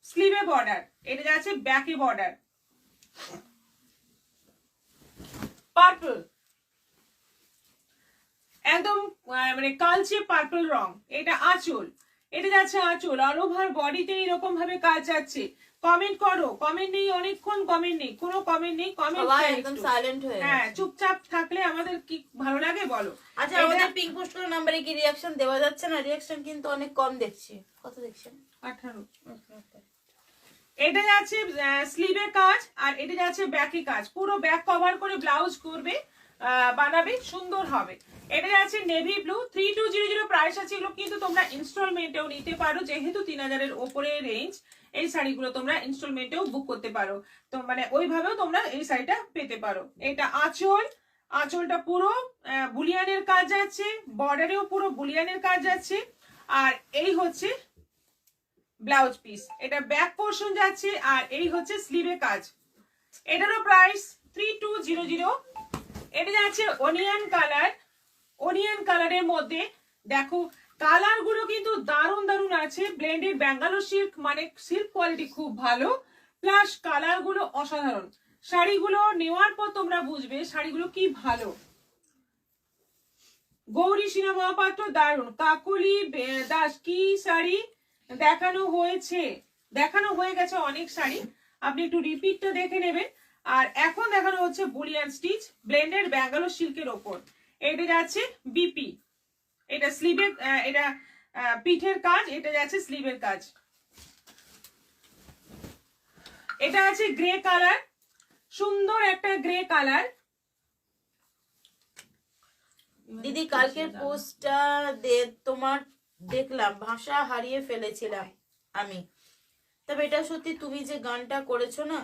স্লিভে বর্ডার, এটা যাচ্ছে ব্যাকে বর্ডার। পার্পল, একদম মানে কালচে পার্পল রং। এটা আঁচল, এটা যাচ্ছে আঁচল, অল ওভার বডিতে এরকম ভাবে কাজ যাচ্ছে। কমেন্ট করো, কমেন্ট নেই, অনেকক্ষণ কমেন্ট নেই, কোনো কমেন্ট নেই, কমেন্ট একদম সাইলেন্ট হয়ে গেছে। হ্যাঁ, চুপচাপ থাকলে আমাদের কি ভালো লাগে বলো? আচ্ছা, আমাদের পিঙ্ক পোস্ট নাম্বারে কি রিঅ্যাকশন দেওয়া যাচ্ছে না? রিঅ্যাকশন কিন্তু অনেক কম দেখছি। কত দেখছেন? 18। এটা যাচ্ছে স্লিভের কাজ আর এটা যাচ্ছে ব্যাকে কাজ, পুরো ব্যাক কভার করে ব্লাউজ করবে, বানাবে, সুন্দর হবে। এটা যাচ্ছে নেভি ব্লু, 3200 প্রাইস আছে। এগুলো কিন্তু তোমরা ইনস্টলমেন্টেও নিতে পারো, যেহেতু 3000 এর উপরে রেঞ্জ। এই শাড়িগুলো তোমরা ইনস্টলমেন্টেও বুক করতে পারো, তো মানে ওইভাবেও তোমরা এই শাড়িটা পেতে পারো। এটা আঁচল, আঁচলটা পুরো বুলিয়ানের কাজ যাচ্ছে, বর্ডারেও পুরো বুলিয়ানের কাজ যাচ্ছে, আর এই হচ্ছে ব্লাউজ পিস। এটা ব্যাক পোর্শন যাচ্ছে আর এই হচ্ছে স্লিভে কাজ। এটারও প্রাইস 3200। এটা যাচ্ছে অনিয়ন কালার, অনিয়ন কালারের মধ্যে দেখো কালার গুলো কিন্তু দারুণ দারুণ আছে। ব্লেন্ডেড ব্যাঙ্গালোর সিল্ক, মানে সিল্ক কোয়ালিটি খুব ভালো, প্লাস কালার গুলো অসাধারণ। শাড়িগুলো নেওয়ার পর তোমরা বুঝবে শাড়িগুলো কি ভালো। গৌরী সিনহা মহাপাত্র, দারুণ। কাকুলি দাস, কি শাড়ি দেখানো হয়েছে? দেখানো হয়ে গেছে অনেক শাড়ি, আপনি একটু রিপিটটা দেখে নেবেন। আর এখন দেখানো হচ্ছে বুলিয়ান স্টিচ, ব্লেন্ডেড ব্যাঙ্গালোর সিল্কের ওপর। এটা যাচ্ছে বিপি, এটা স্লিভের, এটা পিঠের কাজ, এটা যাচ্ছে স্লিভের কাজ। এটা আছে গ্রে কালার, সুন্দর একটা গ্রে কালার। দিদি কালকের পোস্টটা তোমার দেখলাম, ভাষা হারিয়ে ফেলেছিলাম আমি। তবে এটা সত্যি, তুমি যে গানটা করেছো না,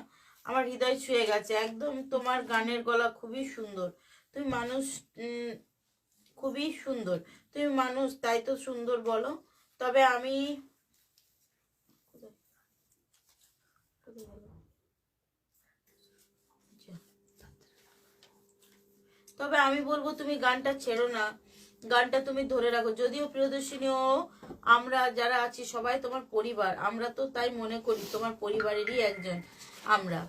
আমার হৃদয় ছুঁয়ে গেছে একদম। তোমার গানের গলা খুবই সুন্দর, তুমি মানুষ, খুবই সুন্দর তুমি মানুষ, তাই তো সুন্দর বলো। তবে আমি বলবো তুমি গানটা ছেড়ো না, গানটা তুমি ধরে রাখো। যদিও প্রিয়দর্শিনীও আমরা যারা আছি সবাই তোমার পরিবার, আমরা তো তাই মনে করি তোমার পরিবারেরই একজন আমরা,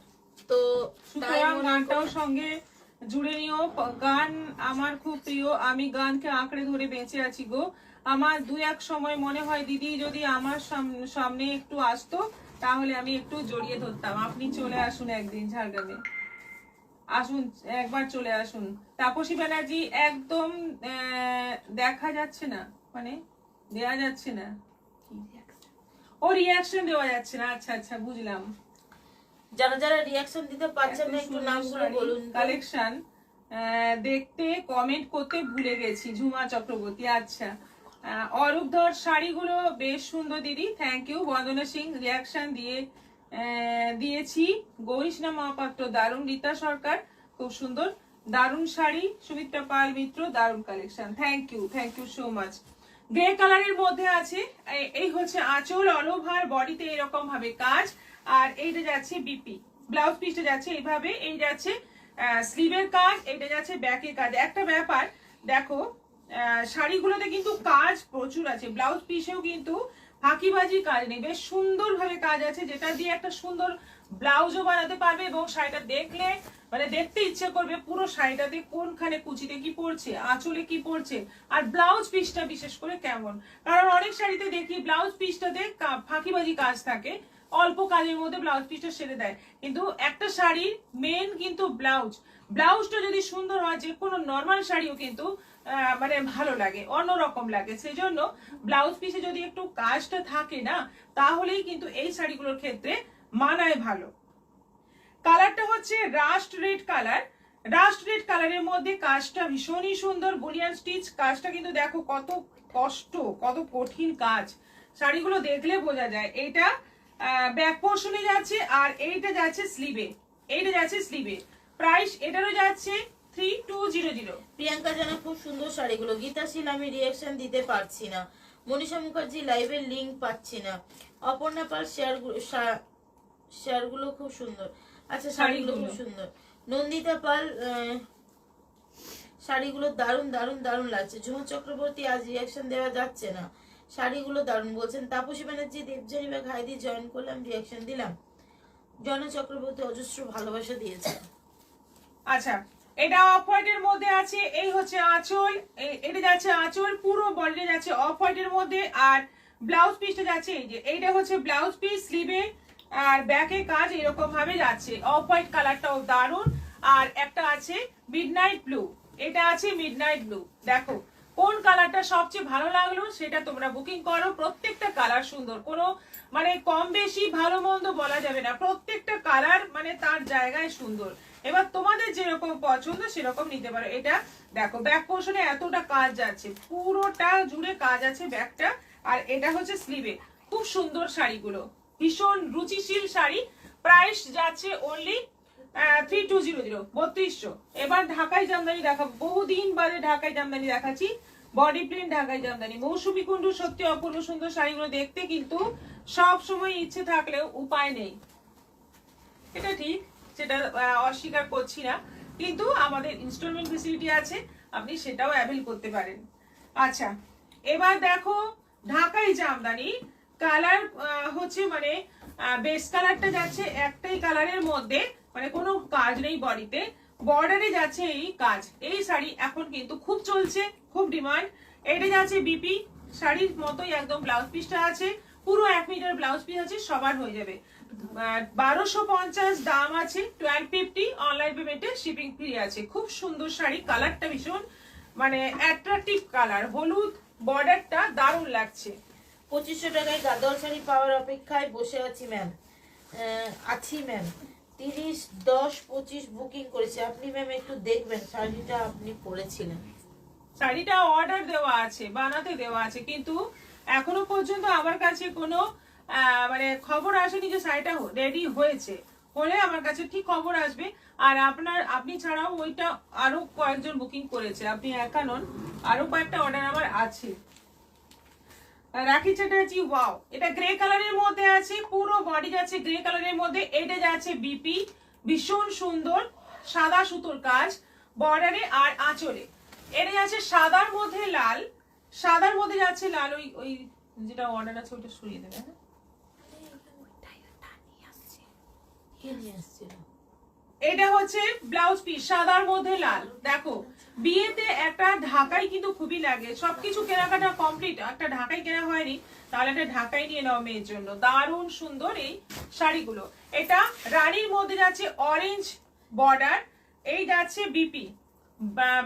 তো তাই গানটাও সঙ্গে জুড়ে নিও। গান আমার খুব প্রিয়, আমি গানকে আঁকড়ে ধরে বেঁচে আছি গো। আমার দু এক সময় মনে হয় দিদি যদি আমার সামনে একটু আসতো তাহলে আমি একটু জড়িয়ে ধরতাম। আপনি চলে আসুন একদিন ঝাড়গ্রামে, আসুন একবার চলে আসুন। তাপসী ব্যানার্জি, একদম দেখা যাচ্ছে না, মানে দেয়া যাচ্ছে না, ও রিয়াকশন দেওয়া যাচ্ছে না। আচ্ছা আচ্ছা, বুঝলাম। যারা যারা রিয়াকশন দিতে পারছেন না একটু নামগুলো বলুন। কালেকশন দেখতে কমেন্ট করতে ভুলে গেছি, ঝুমা চক্রবর্তী। আচ্ছা, অরূপ ধর, শাড়িগুলো বেশ সুন্দর দিদি, thank you. Bandana Singh, reaction দিয়েছি। গৌরীষ্ণা মহাপাত্র, দারুণ। রীতা সরকার, খুব সুন্দর, দারুণ শাড়ি। সুমিত্রা পাল মিত্র, দারুণ collection, thank you so much. Grey কালারের মধ্যে আছে। এই হচ্ছে আঁচল, অল ওভার বডিতে এরকম ভাবে কাজ। আর এইটা যাচ্ছে বিপি, ব্লাউজ পিসটা যাচ্ছে এইভাবে, এই যাচ্ছে স্লিভের কাজ, এইটা যাচ্ছে ব্যাকের কাজ। একটা ব্যাপার দেখো, শাড়িগুলোতে কিন্তু কাজ প্রচুর আছে, ব্লাউজ পিসেও কিন্তু ফাঁকিবাজি কাজ নেই, বেশ সুন্দর ভাবে কাজ আছে, যেটা দিয়ে একটা সুন্দর ব্লাউজও বানাতে পারবে এবং শাড়িটা দেখলে মানে দেখতে ইচ্ছে করবে পুরো শাড়িটাতে কোনখানে কুচিতে কি পড়ছে, আঁচলে কি পড়ছে, আর ব্লাউজ পিসটা বিশেষ করে কেমন। কারণ অনেক শাড়িতে দেখি ব্লাউজ পিসটাতে ফাঁকিবাজি কাজ থাকে, অল্প কাজের মধ্যে ব্লাউজ পিসটা সেরে দেয়, কিন্তু একটা শাড়ির মেন কিন্তু ব্লাউজটা যদি সুন্দর হয়, যে কোনো নর্মাল শাড়িও কিন্তু মানে ভালো লাগে, অন্যরকম লাগে। সেই জন্য ব্লাউজ পিসে যদি একটু কাজটা থাকে না, তাহলেই কিন্তু এই শাড়িগুলোর ক্ষেত্রে মানায় ভালো। কালারটা হচ্ছে রাস্ট রেড কালার। রাস্ট রেড কালারের মধ্যে কাজটা ভীষণই সুন্দর, বুলিয়ান স্টিচ কাজটা কিন্তু দেখো কত কষ্ট, কত কঠিন কাজ, শাড়িগুলো দেখলে বোঝা যায়। এটা ব্যাক পোর্শনে যাচ্ছে আর এইটা যাচ্ছে স্লিভে, এইটা যাচ্ছে স্লিভে। প্রাইস এটারও যাচ্ছে 3200। প্রিয়াঙ্কা জানা খুব সুন্দর শাড়িগুলো। গীতাশীল আমি রিয়াকশন দিতে পারছি না। মনীষা মুখার্জি লাইভের লিংক পাচ্ছি না। অপর্ণা পাল শেয়ারগুলো খুব সুন্দর। আচ্ছা শাড়িগুলো খুব সুন্দর। নন্দিতা পাল শাড়িগুলো দারুণ দারুণ দারুণ লাগছে। ঝুমা চক্রবর্তী আজ রিয়াকশন দেওয়া যাচ্ছে না, শাড়িগুলো দারুণ বলছেন। তাপসী ব্যানার্জি দেবজানি বা ঘাইদি জয়েন করলাম, রিয়াকশন দিলাম। জন চক্রবর্তী অজস্র ভালোবাসা দিয়েছে। আচ্ছা, এটা অফ হোয়াইটের মধ্যে আছে, এই হচ্ছে আঁচল, এটা যাচ্ছে আঁচল, পুরো বডিটা যাচ্ছে অফ হোয়াইটের মধ্যে, আর ব্লাউজ পিসটা যাচ্ছে এই যে, এইটা হচ্ছে ব্লাউজ পিস, স্লিভে আর ব্যাকে কাজ এরকম ভাবে যাচ্ছে। অফ হোয়াইট কালারটাও দারুণ। আর একটা আছে মিডনাইট ব্লু, এটা আছে মিডনাইট ব্লু। দেখো কোন কালারটা সবচেয়ে ভালো লাগলো সেটা তোমরা বুকিং করো। প্রত্যেকটা কালার সুন্দর, কোনো মানে কম বেশি ভালো মন্দ বলা যাবে না, প্রত্যেকটা কালার মানে তার জায়গায় সুন্দর। এবার তোমাদের যেরকম পছন্দ সেরকম নিতে পারো। এটা দেখো ব্যাক পোর্শনে এতটা কাজ যাচ্ছে, পুরোটা জুড়ে কাজ আছে ব্যাকটা, আর এটা হচ্ছে স্লিভে। খুব সুন্দর শাড়িগুলো, ভীষণ রুচিশীল শাড়ি। প্রাইস যাচ্ছে অনলি 3200, 3200। এবার ঢাকাই জামদানি দেখাবো, বহুদিন বাদে ঢাকাই জামদানি দেখাচ্ছি। বডি প্রিন্ট ঢাকাই জামদানি, মৌসুমী কুন্ডু, সত্যি অপূর্ব সুন্দর শাড়িগুলো দেখতে, কিন্তু সব সময় ইচ্ছে থাকলেও উপায় নেই, এটা ঠিক, সেটা অস্বীকার করছি না, কিন্তু আমাদের ইনস্টলমেন্ট ফেসিলিটি আছে, আপনি সেটাও অ্যাভেল করতে পারেন। আচ্ছা, এবার দেখো ঢাকাই জামদানি। কালার হচ্ছে মানে বেস কালারটা যাচ্ছে একটাই কালারের মধ্যে, মানে কোনো কাজ নেই বডিতে, বর্ডারে যাচ্ছে এই কাজ। এই শাড়ি এখন কিন্তু খুব চলছে, খুব ডিমান্ড। এটা যাচ্ছে বিপি শাড়ির মতোই একদম, ব্লাউজ পিসটা আছে, পুরো 1 মিটার ব্লাউজ পিস আছে, সবার হয়ে যাবে। 1250 দাম আছে, 1250 অনলাইন পেমেন্টে শিপিং ফ্রি আছে। খুব সুন্দর শাড়ি, কালারটা ভীষণ মানে অ্যাট্রাকটিভ কালার, হলুদ, বর্ডারটা দারুণ লাগছে। 2500 টাকায় গাদল শাড়ি পাওয়ার অপেক্ষায় বসে আছি ম্যাম। আছি ম্যাম, 30, 10, 25 বুকিং করেছে। আপনি ম্যাম একটু দেখবেন শাড়িটা আপনি পরেছিলেন। শাড়িটা অর্ডার দেওয়া আছে, বানাতে দেওয়া আছে, কিন্তু এখনো পর্যন্ত আমার কাছে কোনো মানে খবর আসেনি যে শাড়িটা রেডি হয়েছে। হলে আমার কাছে ঠিক খবর আসবে। আর আপনি ছাড়াও ওইটা আরো কয়েকজন বুকিং করেছে, আপনি একা নন, আরো কয়েকটা অর্ডার আমার আছে। রাখি চ্যাটার্জি, ওয়াও, এটা গ্রে কালারের মধ্যে আছে, পুরো বডি যাচ্ছে গ্রে কালারের মধ্যে, এটা যাচ্ছে বিপি, ভীষণ সুন্দর সাদা সুতোর কাজ বর্ডারে আর আঁচলে। এটা যাচ্ছে সাদার মধ্যে লাল, সাদার মধ্যে যাচ্ছে লাল, ওই ওই যেটা অর্ডার আছে ওইটা সরিয়ে দেবে। এটা হচ্ছে ব্লাউজ পিস, সাদার মধ্যে লাল। দেখো বিয়েতে একটা ঢাকাই কিন্তু খুবই লাগে, সবকিছু কেনাকাটা কমপ্লিট, একটা ঢাকাই কেনা হয়নি, তাহলে একটা ঢাকাই নিয়ে নাও মেয়ের জন্য। দারুণ সুন্দর এই শাড়িগুলো। এটা রানীর মধ্যে যাচ্ছে অরেঞ্জ বর্ডার, এই যাচ্ছে বিপি,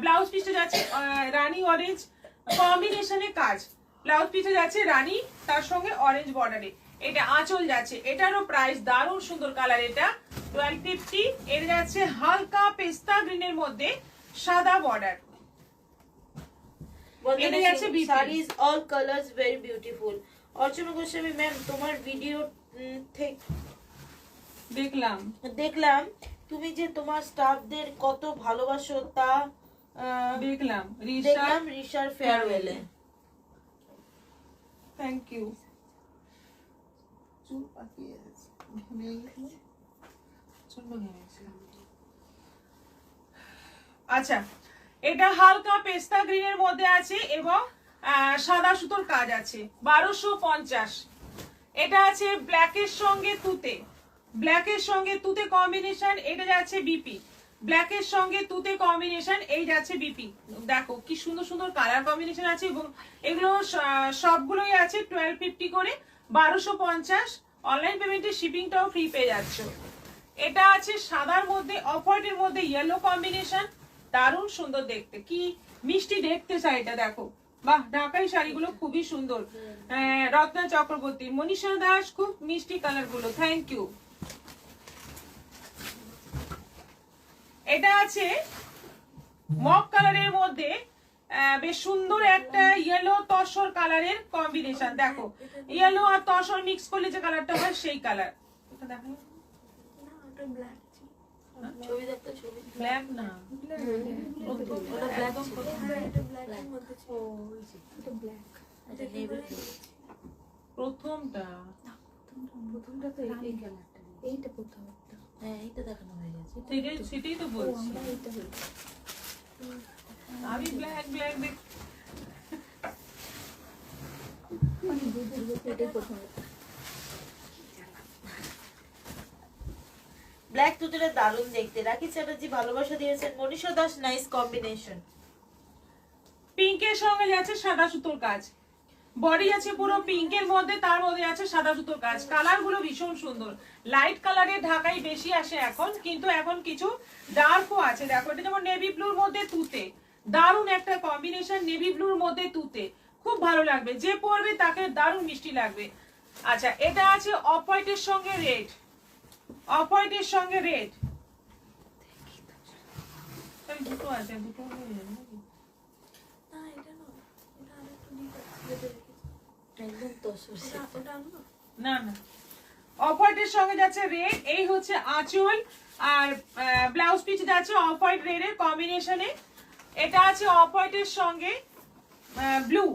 ব্লাউজ পিসটা যাচ্ছে রানী অরেঞ্জ কম্বিনেশনে কাজ, ব্লাউজ পিসটা যাচ্ছে রানী তার সঙ্গে অরেঞ্জ বর্ডারে। এটা আঁচল যাচ্ছে, এটারও প্রাইস দারুণ সুন্দর কালার, এটা 1250। এটা যাচ্ছে হালকা পেস্তা গ্রিনের মধ্যে সাদা বর্ডার, এটা যাচ্ছে saris all colours very beautiful. Archana Goswami ma'am, তোমার ভিডিও থেকে দেখলাম তুমি যে তোমার স্টাফদের কত ভালোবাসো, তা দেখলাম রিশার ফেয়ারওয়েলে। Thank you. চুল পাকিয়ে গেছে, ঘেমে গেছে, প্রচন্ড ঘেমেছে। আচ্ছা, এটা হালকা পেস্তা গ্রিনের মধ্যে আছে এবং সাদা সুতোর কাজ আছে, 1250। এটা আছে ব্ল্যাকের সঙ্গে তুতে, ব্ল্যাকের সঙ্গে তুতে কম্বিনেশন, এটা যাচ্ছে বিপি। ব্ল্যাকের সঙ্গে তুতে কম্বিনেশন, এই যাচ্ছে বিপি। দেখো কি সুন্দর সুন্দর কালার কম্বিনেশন আছে এবং এগুলো সবগুলোই আছে 1250 করে, 1250। অনলাইন পেমেন্টে শিপিংটাও ফ্রি পেয়ে যাচ্ছ। এটা আছে সাদার মধ্যে অফ হোয়াইটের মধ্যে ইয়েলো কম্বিনেশন, দারুণ সুন্দর দেখতে, কি মিষ্টি দেখতে শাড়িটা দেখো। বাহ, ঢাকাই শাড়িগুলো খুবই সুন্দর। রত্না চক্রবর্তী, মনীষা দাস, খুব মিষ্টি কালার গুলো, থ্যাংক ইউ। এটা আছে মক কালারের মধ্যে বেশ সুন্দর একটা ইয়েলো তসর কালারের কম্বিনেশন, দেখো ইয়েলো আর তসর মিক্স করলে যে কালারটা হয় সেই কালার। এটা দেখো, ছবি দেখতে, ছবি ব্ল্যাক না, প্রথমটা এইটা প্রথমটা, হ্যাঁ এইটা দেখানো হয়ে গেছে। সেটাই তো বলছি আমি, ব্ল্যাক ব্ল্যাক দেখ। ব্ল্যাক তুতেটা দারুণ দেখতে। রাখি চ্যাটার্জি ভালোবাসা দিয়েছেন। Manisha Das, nice combination. পিঙ্কের সঙ্গে যাচ্ছে সাদা সুতোর কাজ, বডি আছে পুরো পিঙ্কের মধ্যে, তার মধ্যে আছে সাদা সুতোর কাজ। কালার গুলো ভীষণ সুন্দর, লাইট কালারের ঢাকাই বেশি আসে এখন, কিন্তু এখন কিছু ডার্কও আছে। দেখো এটা যেমন নেভি ব্লুর মধ্যে তুতে, দারুণ একটা কম্বিনেশন, নেভি ব্লুর মধ্যে তুতে, খুব ভালো লাগবে, যে পরবে তাকে দারুণ মিষ্টি লাগবে। আচ্ছা, এটা আছে অফ হোয়াইটের সঙ্গে রেড, অফ হোয়াইটের সঙ্গে রেড, দুটো আছে, দুটো না না, অফ হোয়াইটের সঙ্গে যাচ্ছে রেড, এই হচ্ছে আঁচল, আর ব্লাউজ পিস যাচ্ছে অফ হোয়াইট রেড এর কম্বিনেশনে। এটা আছে অফ হোয়াইটের সঙ্গে ব্লু,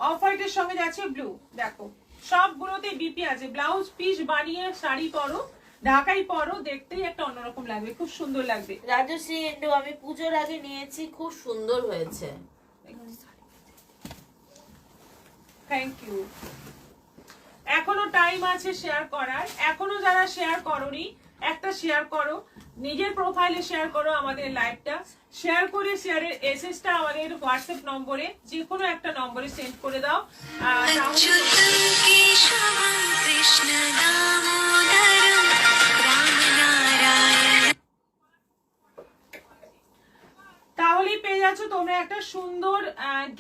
অফ হোয়াইটের সঙ্গে যাচ্ছে ব্লু। দেখো সবগুলোতে বিপি আছে। ব্লাউজ পিস বানিয়ে শাড়ি পরো, ঢাকাই পরো, দেখতেই একটা অন্যরকম লাগবে, খুব সুন্দর লাগবে। রাজশ্রী এন্ডো, আমি পুজোর আগে নিয়েছি, খুব সুন্দর হয়েছে। Thank you. এখনো টাইম আছে শেয়ার করার, এখনো যারা শেয়ার করোনি একটা শেয়ার করো, নিজের প্রোফাইলে শেয়ার করো আমাদের লাইভটা, শেয়ার করে শেয়ারের এসএসটা আমাদের হোয়াটসঅ্যাপ নম্বরে, যে কোনো একটা নম্বরে সেন্ড করে দাও। তাহলেই পেয়ে যাচ্ছ তোমরা একটা সুন্দর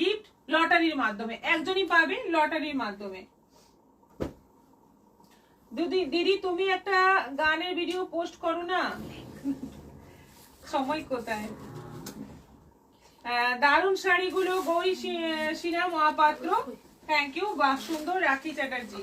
গিফট লটারির মাধ্যমে, একজনই পাবে লটারির মাধ্যমে। দিদি তুমি একটা গানের ভিডিও পোস্ট করো না, সময় কোথায়? দারুণ শাড়িগুলো গৌরী সিনহা মহাপাত্র, থ্যাংক ইউ। বাহ, সুন্দর। রাখি চ্যাটার্জি,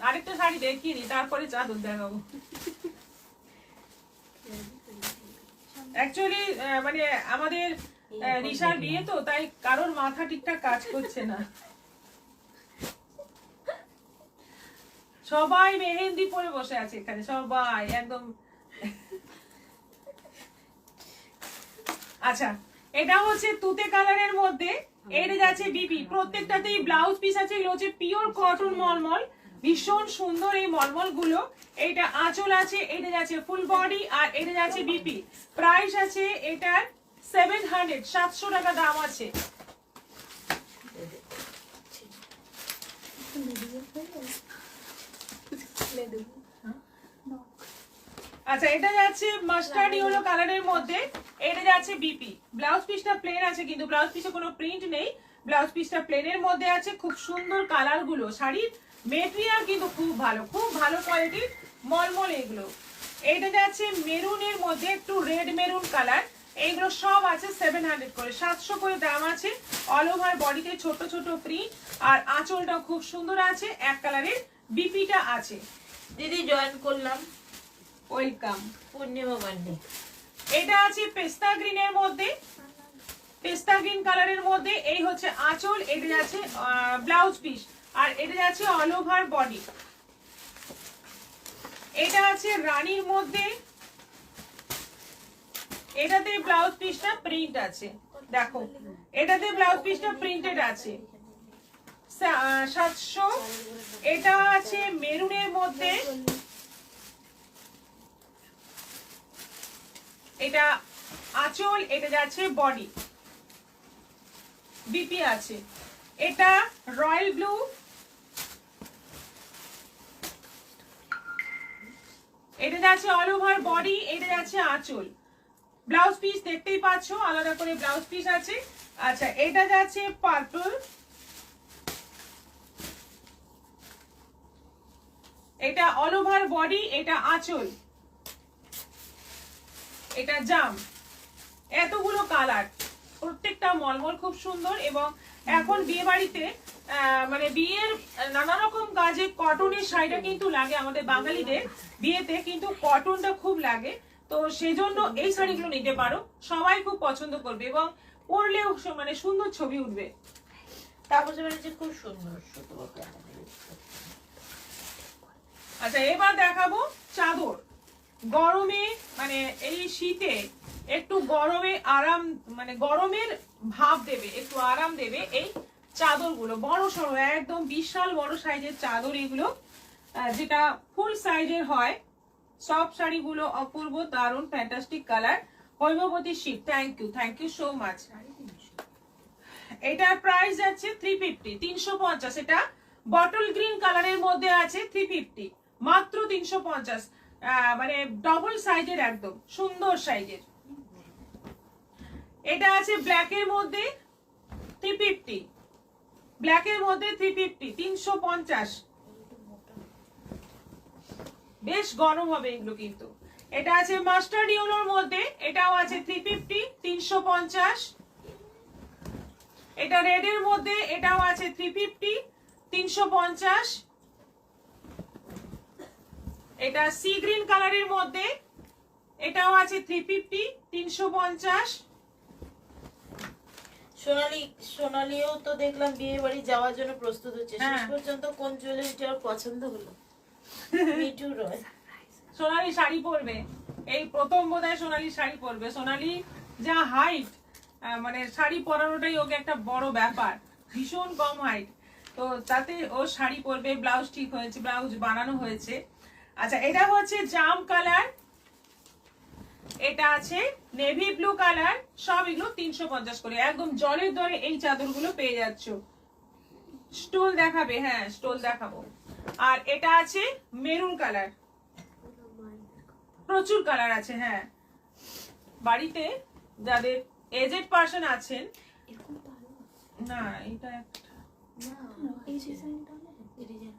আরেকটা শাড়ি দেখিয়ে নি, তারপরে চাদর দেখাবো। অ্যাকচুয়ালি মানে আমাদের রিশার বিয়ে তো, তাই কারোর মাথা ঠিকঠাক কাজ করছে না, সবাই মেহেন্দি পরে বসে আছে এখানে, সবাই একদম। আচ্ছা, এটা হচ্ছে তুতে কালারের মধ্যে, এটা যাচ্ছে বিপি, প্রত্যেকটাতেই ব্লাউজ পিস আছে, এগুলো হচ্ছে পিওর কটন মলমল, ভীষণ সুন্দর এই মলমল গুলো। এটা আঁচল আছে, এটা যাচ্ছে ফুল বডি, আর এটা যাচ্ছে বিপি। প্রাইস আছে এটার 700, 700 টাকা দাম আছে। আচ্ছা, এটা যাচ্ছে মাস্টার্ড ইয়েলো কালারের মধ্যে, এটা যাচ্ছে বিপি। ব্লাউজ পিসটা প্লেন আছে, কিন্তু ব্লাউজ পিসে কোনো প্রিন্ট নেই, ব্লাউজ পিসটা প্লেনের মধ্যে আছে। খুব সুন্দর কালার গুলো, শাড়ির মেটেরিয়াল কিন্তু খুব ভালো, খুব ভালো কোয়ালিটির মলমল এগুলো। এটা যাচ্ছে মেরুনের মধ্যে, একটু রেড মেরুন কালার, এইগুলো সব আছে 700 করে, 700 করে দাম আছে। অল ওভার বডিতে ছোট ছোট প্রিন্ট, আর আঁচলটাও খুব সুন্দর আছে, এক কালারের বিপিটা আছে। দিদি জয়েন করলাম, ওয়েলকাম। পূর্ণিমা মান্ডি। এটা আছে পেস্তা গ্রিনের মধ্যে, পেস্তা গ্রিন কালারের মধ্যে। এই হচ্ছে আঁচল, এটা যাচ্ছে ব্লাউজ পিস, আর এটা যাচ্ছে অল ওভার বডি। এটা আছে রানীর মধ্যে, এটাতে ব্লাউজ পিসটা প্রিন্ট আছে, দেখো এটাতে ব্লাউজ পিসটা প্রিন্টেড আছে 700। এটা আছে মেরুনের মধ্যে, এটা আঁচল, এটা যাচ্ছে বডি, বিপি আছে। এটা রয়্যাল ব্লু, এটা যাচ্ছে অল ওভার বডি, এটা যাচ্ছে আঁচল। ব্লাউজ পিস দেখতেই পাচ্ছো, আলাদা করে ব্লাউজ পিস আছে। আচ্ছা, এটা যাচ্ছে পার্পল, এটা অল ওভার বডি, এটা আঁচল, এটা জাম। এতগুলো কালার, প্রত্যেকটা মলমল খুব সুন্দর। এবং এখন বিয়ে বাড়িতে মানে বিয়ের নানা রকম কাজে কটনের শাড়িটা কিন্তু লাগে, আমাদের বাঙালিদের বিয়েতে কিন্তু কটনটা খুব লাগে। তো সেজন্য এই শাড়িগুলো নিতে পারো, সবাই খুব পছন্দ করবে এবং পরলেও মানে সুন্দর ছবি উঠবে। তারপরে বলেছে খুব সুন্দর। আচ্ছা, এবার দেখাবো চাদর। গরমে মানে এই শীতে একটু গরমে আরাম, মানে গরমের ভাব দেবে, একটু আরাম দেবে এই চাদরগুলো। বড় সড়ো একদম বিশাল বড় সাইজের চাদর এগুলো, যেটা ফুল সাইজের হয়। সব শাড়িগুলো অপূর্ব, দারুণ, ফ্যান্টাস্টিক কালার। হৈমবতী শীত, থ্যাংক ইউ সো মাচ। এটার প্রাইস যাচ্ছে 350, 350। এটা বটল গ্রিন কালারের মধ্যে আছে 350, মাত্র 350। মানে ডবল সাইজের, একদম সুন্দর সাইজের। এটা আছে ব্ল্যাকের মধ্যে 350, ব্ল্যাকের মধ্যে 350, 350। বেশ গরম হবে এগুলো কিন্তু। এটা আছে মাস্টার্ড ইয়েলোর মধ্যে, এটাও আছে 350, 350। এটা রেড এর মধ্যে, এটাও আছে 350, 350। এটা সি গ্রিন কালারের মধ্যে, এটাও আছে 350, 350। সোনালিও তো দেখলাম বিয়ে বাড়ি যাওয়ার জন্য প্রস্তুত হচ্ছে। শেষ পর্যন্ত কোন জুয়েলারিটা ওর পছন্দ হলো? মিঠু রয়। সোনালি শাড়ি পরবে, এই প্রথম বোধহয় সোনালি শাড়ি পরবে। সোনালি যা হাইট, মানে শাড়ি পরানোটাই ওকে একটা বড় ব্যাপার, ভীষণ কম হাইট। তো তাতে ও শাড়ি পরবে, ব্লাউজ ঠিক হয়েছে, ব্লাউজ বানানো হয়েছে। আচ্ছা, এটা হচ্ছে জাম কালার, এটা আছে নেভি ব্লু কালার। সব এগুলো 350 করে, একদম জলের দরে এই চাদরগুলো পেয়ে যাচ্ছ। স্টোল দেখাবে? হ্যাঁ, স্টোল দেখাবো। আর এটা আছে মেরুন কালার, প্রচুর কালার আছে। হ্যাঁ, বাড়িতে যাদের এজেড পার্সন আছেন, না এটা একটা,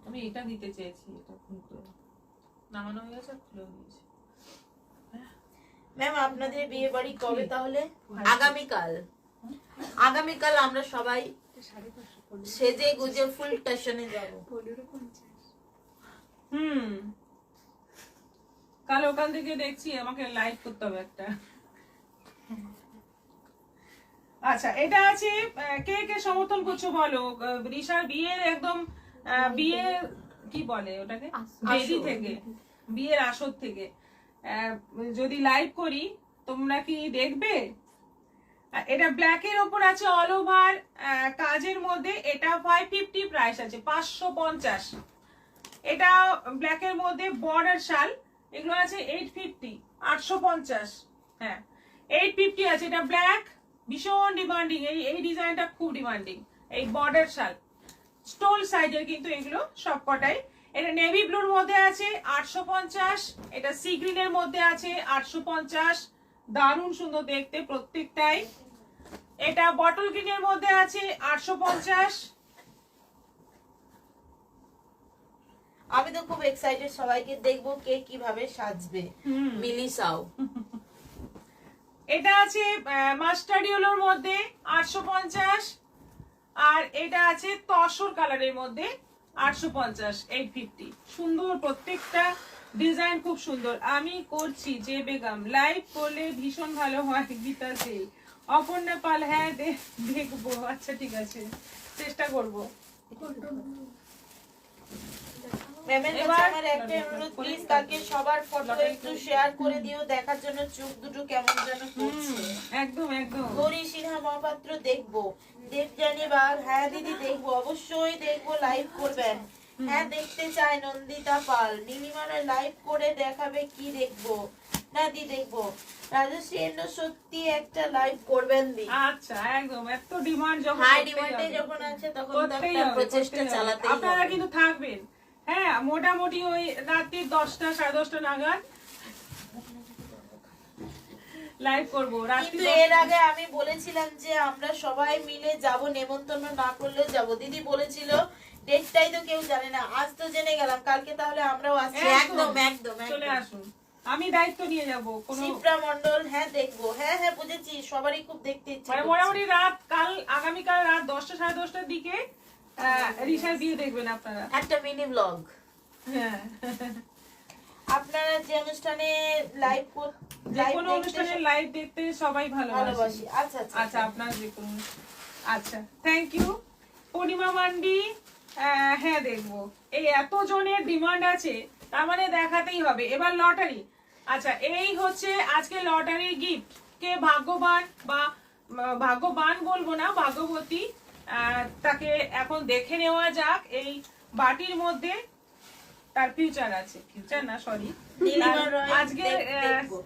আমি এটা দিতে চেয়েছি, এটা নামানো হয়ে গেছে, খুলে দিয়েছি। ম্যাম আপনাদের বিয়ে বাড়ি কবে তাহলে? আগামীকাল আমরা সবাই সেজে গুজে ফুল স্টেশনে যাব। কাল ওখান থেকে দেখছি, আমাকে লাইভ করতে হবে একটা। আচ্ছা, এটা আছে, কে কে সমর্থন করছো বলো। রিশার বিয়ের একদম বিয়ে কি বলে ওটাকে, বেদি থেকে, বিয়ের আসর থেকে যদি লাইভ করি তোমরা কি দেখবে? এটা ব্ল্যাকের ওপর আছে অল ওভার কাজের মধ্যে, এটা 550 প্রাইস আছে, 550। এটা ব্ল্যাকের মধ্যে বর্ডার শাল, এগুলো আছে 850, 850। হ্যাঁ, 850 আছে। এটা ব্ল্যাক, ভীষণ ডিমান্ডিং, এই ডিজাইনটা খুব ডিমান্ডিং। এই বর্ডার শাল স্টোল সাইজের কিন্তু এগুলো সব কটাই। এটা নেভি ব্লুর মধ্যে আছে 850, এটা সি গ্রিনের মধ্যে আছে 850, দারুণ সুন্দর দেখতে প্রত্যেকটাই। এটা বটল গ্রিনের মধ্যে আছে 850। আমি তো খুব এক্সাইটেড, সবাইকে দেখবো কে কিভাবে সাজবে। মিলি সাউ। এটা আছে মাস্টার্ড ইয়েলোর মধ্যে 850, আর এটা আছে তসর কালারের মধ্যে 850, 850। সুন্দর প্রত্যেকটা ডিজাইন খুব সুন্দর। আমি করছি যে বেগম, লাইভ করলে ভীষণ ভালো হয় গীতা সে। অপর্ণা পাল, হ্যাঁ দেখবো। আচ্ছা ঠিক আছে, চেষ্টা করবো। ম্যামের কাছে এবার আমার একটা অনুরোধ, প্লিজ কালকে সবার ফটো একটু শেয়ার করে দিও, দেখার জন্য চোখ দুটো কেমন যেন করছে। একদম একদম। গৌরী সিনহা মহাপাত্র দেখবো। দেবজানী বাগ, হ্যাঁ দিদি দেখবো, অবশ্যই দেখবো, লাইভ করবেন। হ্যাঁ দেখতে চাই। নন্দিতা পাল, নীলিমারা লাইভ করে দেখাবে, কি দেখবো? না দি দেখবো। রাজশ্রী এন্ড সত্যি একটা লাইভ করবেন দি। আচ্ছা একদম, এত ডিমান্ড যখন হাই করতেই ডিমান্ডে হবে। যখন আছে তখন তো করতেই একটা হবে, প্রচেষ্টা করতেই হবে। চালাতেই আপনারা হবে। কিন্তু থাকবেন, হ্যাঁ, মোটামুটি ওই রাত্রি 10টা 10:30 নাগাদ লাইভ করবো। কিন্তু এর আগে আমি বলেছিলাম যে আমরা সবাই মিলে যাব, নেমন্তন্ন না করলেও যাব। দিদি বলেছিল ডেটটাই তো কেউ জানে না, আজ তো জেনে গেলাম, কালকে তাহলে আমরাও আসছি। একদম একদম চলে একদম। আসুন, আমি দায়িত্ব নিয়ে যাব। কোনো শিপ্রা মন্ডল, হ্যাঁ দেখবো, হ্যাঁ হ্যাঁ বুঝেছি, সবারই খুব দেখতে ইচ্ছে মানে করছে। মোটামুটি আগামীকাল রাত 10টা 10:30টার দিকে রিসার দিয়ে দেখবেন আপনারা। একটা মিনি ব্লগ। হ্যাঁ, আপনারা যে অনুষ্ঠানে লাইভ যে কোনো অনুষ্ঠানে লাইভ দেখতে সবাই ভালোবাসে। ভালোবাসি। আচ্ছা আচ্ছা আচ্ছা, আপনার যে কোনো, আচ্ছা থ্যাংক ইউ। পূর্ণিমা মান্ডি, হ্যাঁ দেখবো। এই এত জনের ডিমান্ড আছে, তার মানে দেখাতেই হবে। এবার লটারি। আচ্ছা, এই হচ্ছে আজকে লটারির গিফট। কে ভাগ্যবান বা ভাগ্যবান বলবো না, ভাগ্যবতী, তাকে এখন দেখে নেওয়া যাক। এই বাটির মধ্যে তার ফিউচার আছে, ফিউচার না সরি, নীলিমা রয় আজকে দেখবো।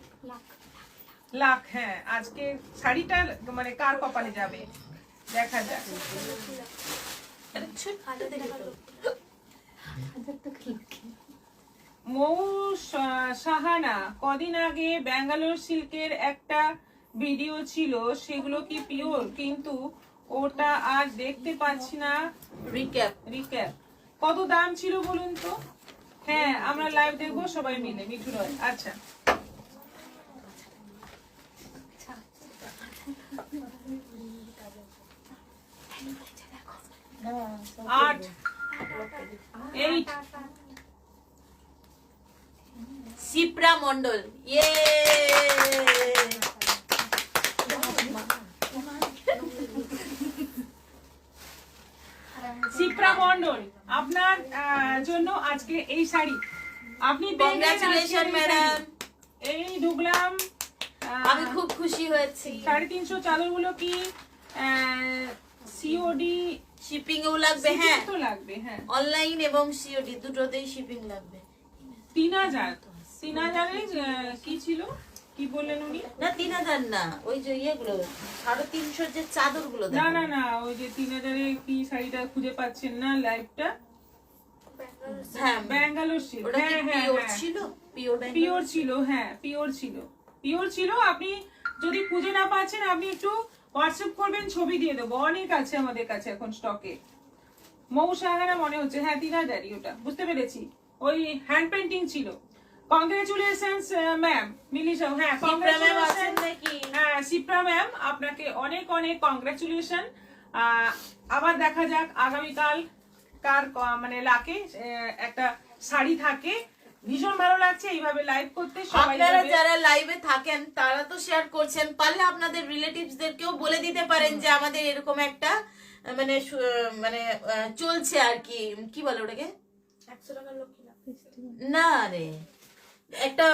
লাখ। হ্যাঁ, আজকে শাড়িটা মানে কার কপালে যাবে দেখা যাক। মৌ সাহানা, কদিন আগে ব্যাঙ্গালোর সিল্কের একটা ভিডিও ছিল, সেগুলো কি পিওর? কিন্তু ওটা আর দেখতে পাচ্ছি না। রিক্যাপ কত দাম ছিল বলুন তো? হ্যাঁ, আমরা লাইভ দেখবো সবাই মিলে, মিঠু রয়। আচ্ছা, আট 8 শিপ্রা মন্ডল, ইয়ে। শিপ্রা মন্ডল, আপনার জন্য আজকে এই শাড়ি আপনি পেয়ে গেলেন। কংগ্রাচুলেশন ম্যাডাম, এই ঢুকলাম। আমি খুব খুশি হয়েছি। 350 চাদরগুলো কি সিওডি শিপিং এও লাগবে? হ্যাঁ, তো লাগবে। হ্যাঁ, অনলাইন এবং সিওডি দুটোতেই শিপিং লাগবে। 3000 কি ছিল, কি বললেন উনি? না 3000 না, ওই যে ইয়েগুলো 350 যে চাদরগুলো না না না, ওই যে 3000 কি শাড়িটা খুঁজে পাচ্ছেন না লাইভটা। হ্যাঁ ব্যাঙ্গালোর সিল্ক। ওটা কি হ্যাঁ হ্যাঁ পিওর হ্যাঁ, ছিল? পিওর পিওর ছিল। হ্যাঁ, পিওর ছিল। আপনি যদি খুঁজে না পাচ্ছেন, আপনি একটু হোয়াটসঅ্যাপ করবেন, ছবি দিয়ে দেবো। অনেক আছে আমাদের কাছে এখন স্টকে। মৌ সাহারা মনে হচ্ছে, হ্যাঁ 3000ই, ওটা বুঝতে পেরেছি। ওই হ্যান্ড পেন্টিং ছিল। Congratulations ma'am Milisha. হ্যাঁ, কংগ্রেচুলেশন। নাকি? হ্যাঁ, শিপ্রা ম্যাম, আপনাকে অনেক অনেক কংগ্রেচুলেশন। আবার দেখা যাক আগামীকাল কার মানে লাকে একটা শাড়ি থাকে। ভীষণ ভালো লাগছে এইভাবে লাইভ করতে। সবাই আপনারা যারা লাইভে থাকেন তারা তো শেয়ার করছেন, পারলে আপনাদের রিলেটিভসদেরকেও বলে দিতে পারেন যে আমাদের এরকম একটা মানে মানে চলছে আর কি, কি বলে ওটাকে, 100 টাকার লক্ষ্মী লাভ। না রে, একটা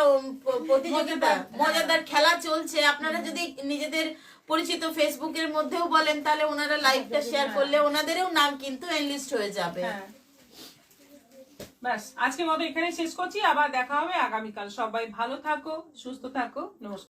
প্রতিযোগিতা, মজাদার খেলা চলছে। আপনারা যদি নিজেদের পরিচিত ফেসবুকের মধ্যেও বলেন, তাহলে ওনারা লাইভটা শেয়ার করলে ওনাদেরও নাম কিন্তু এনলিস্ট হয়ে যাবে। হ্যাঁ, ব্যাস আজকের মতো এখানে শেষ করছি। আবার দেখা হবে আগামীকাল। সবাই ভালো থাকো, সুস্থ থাকো, নমস্কার।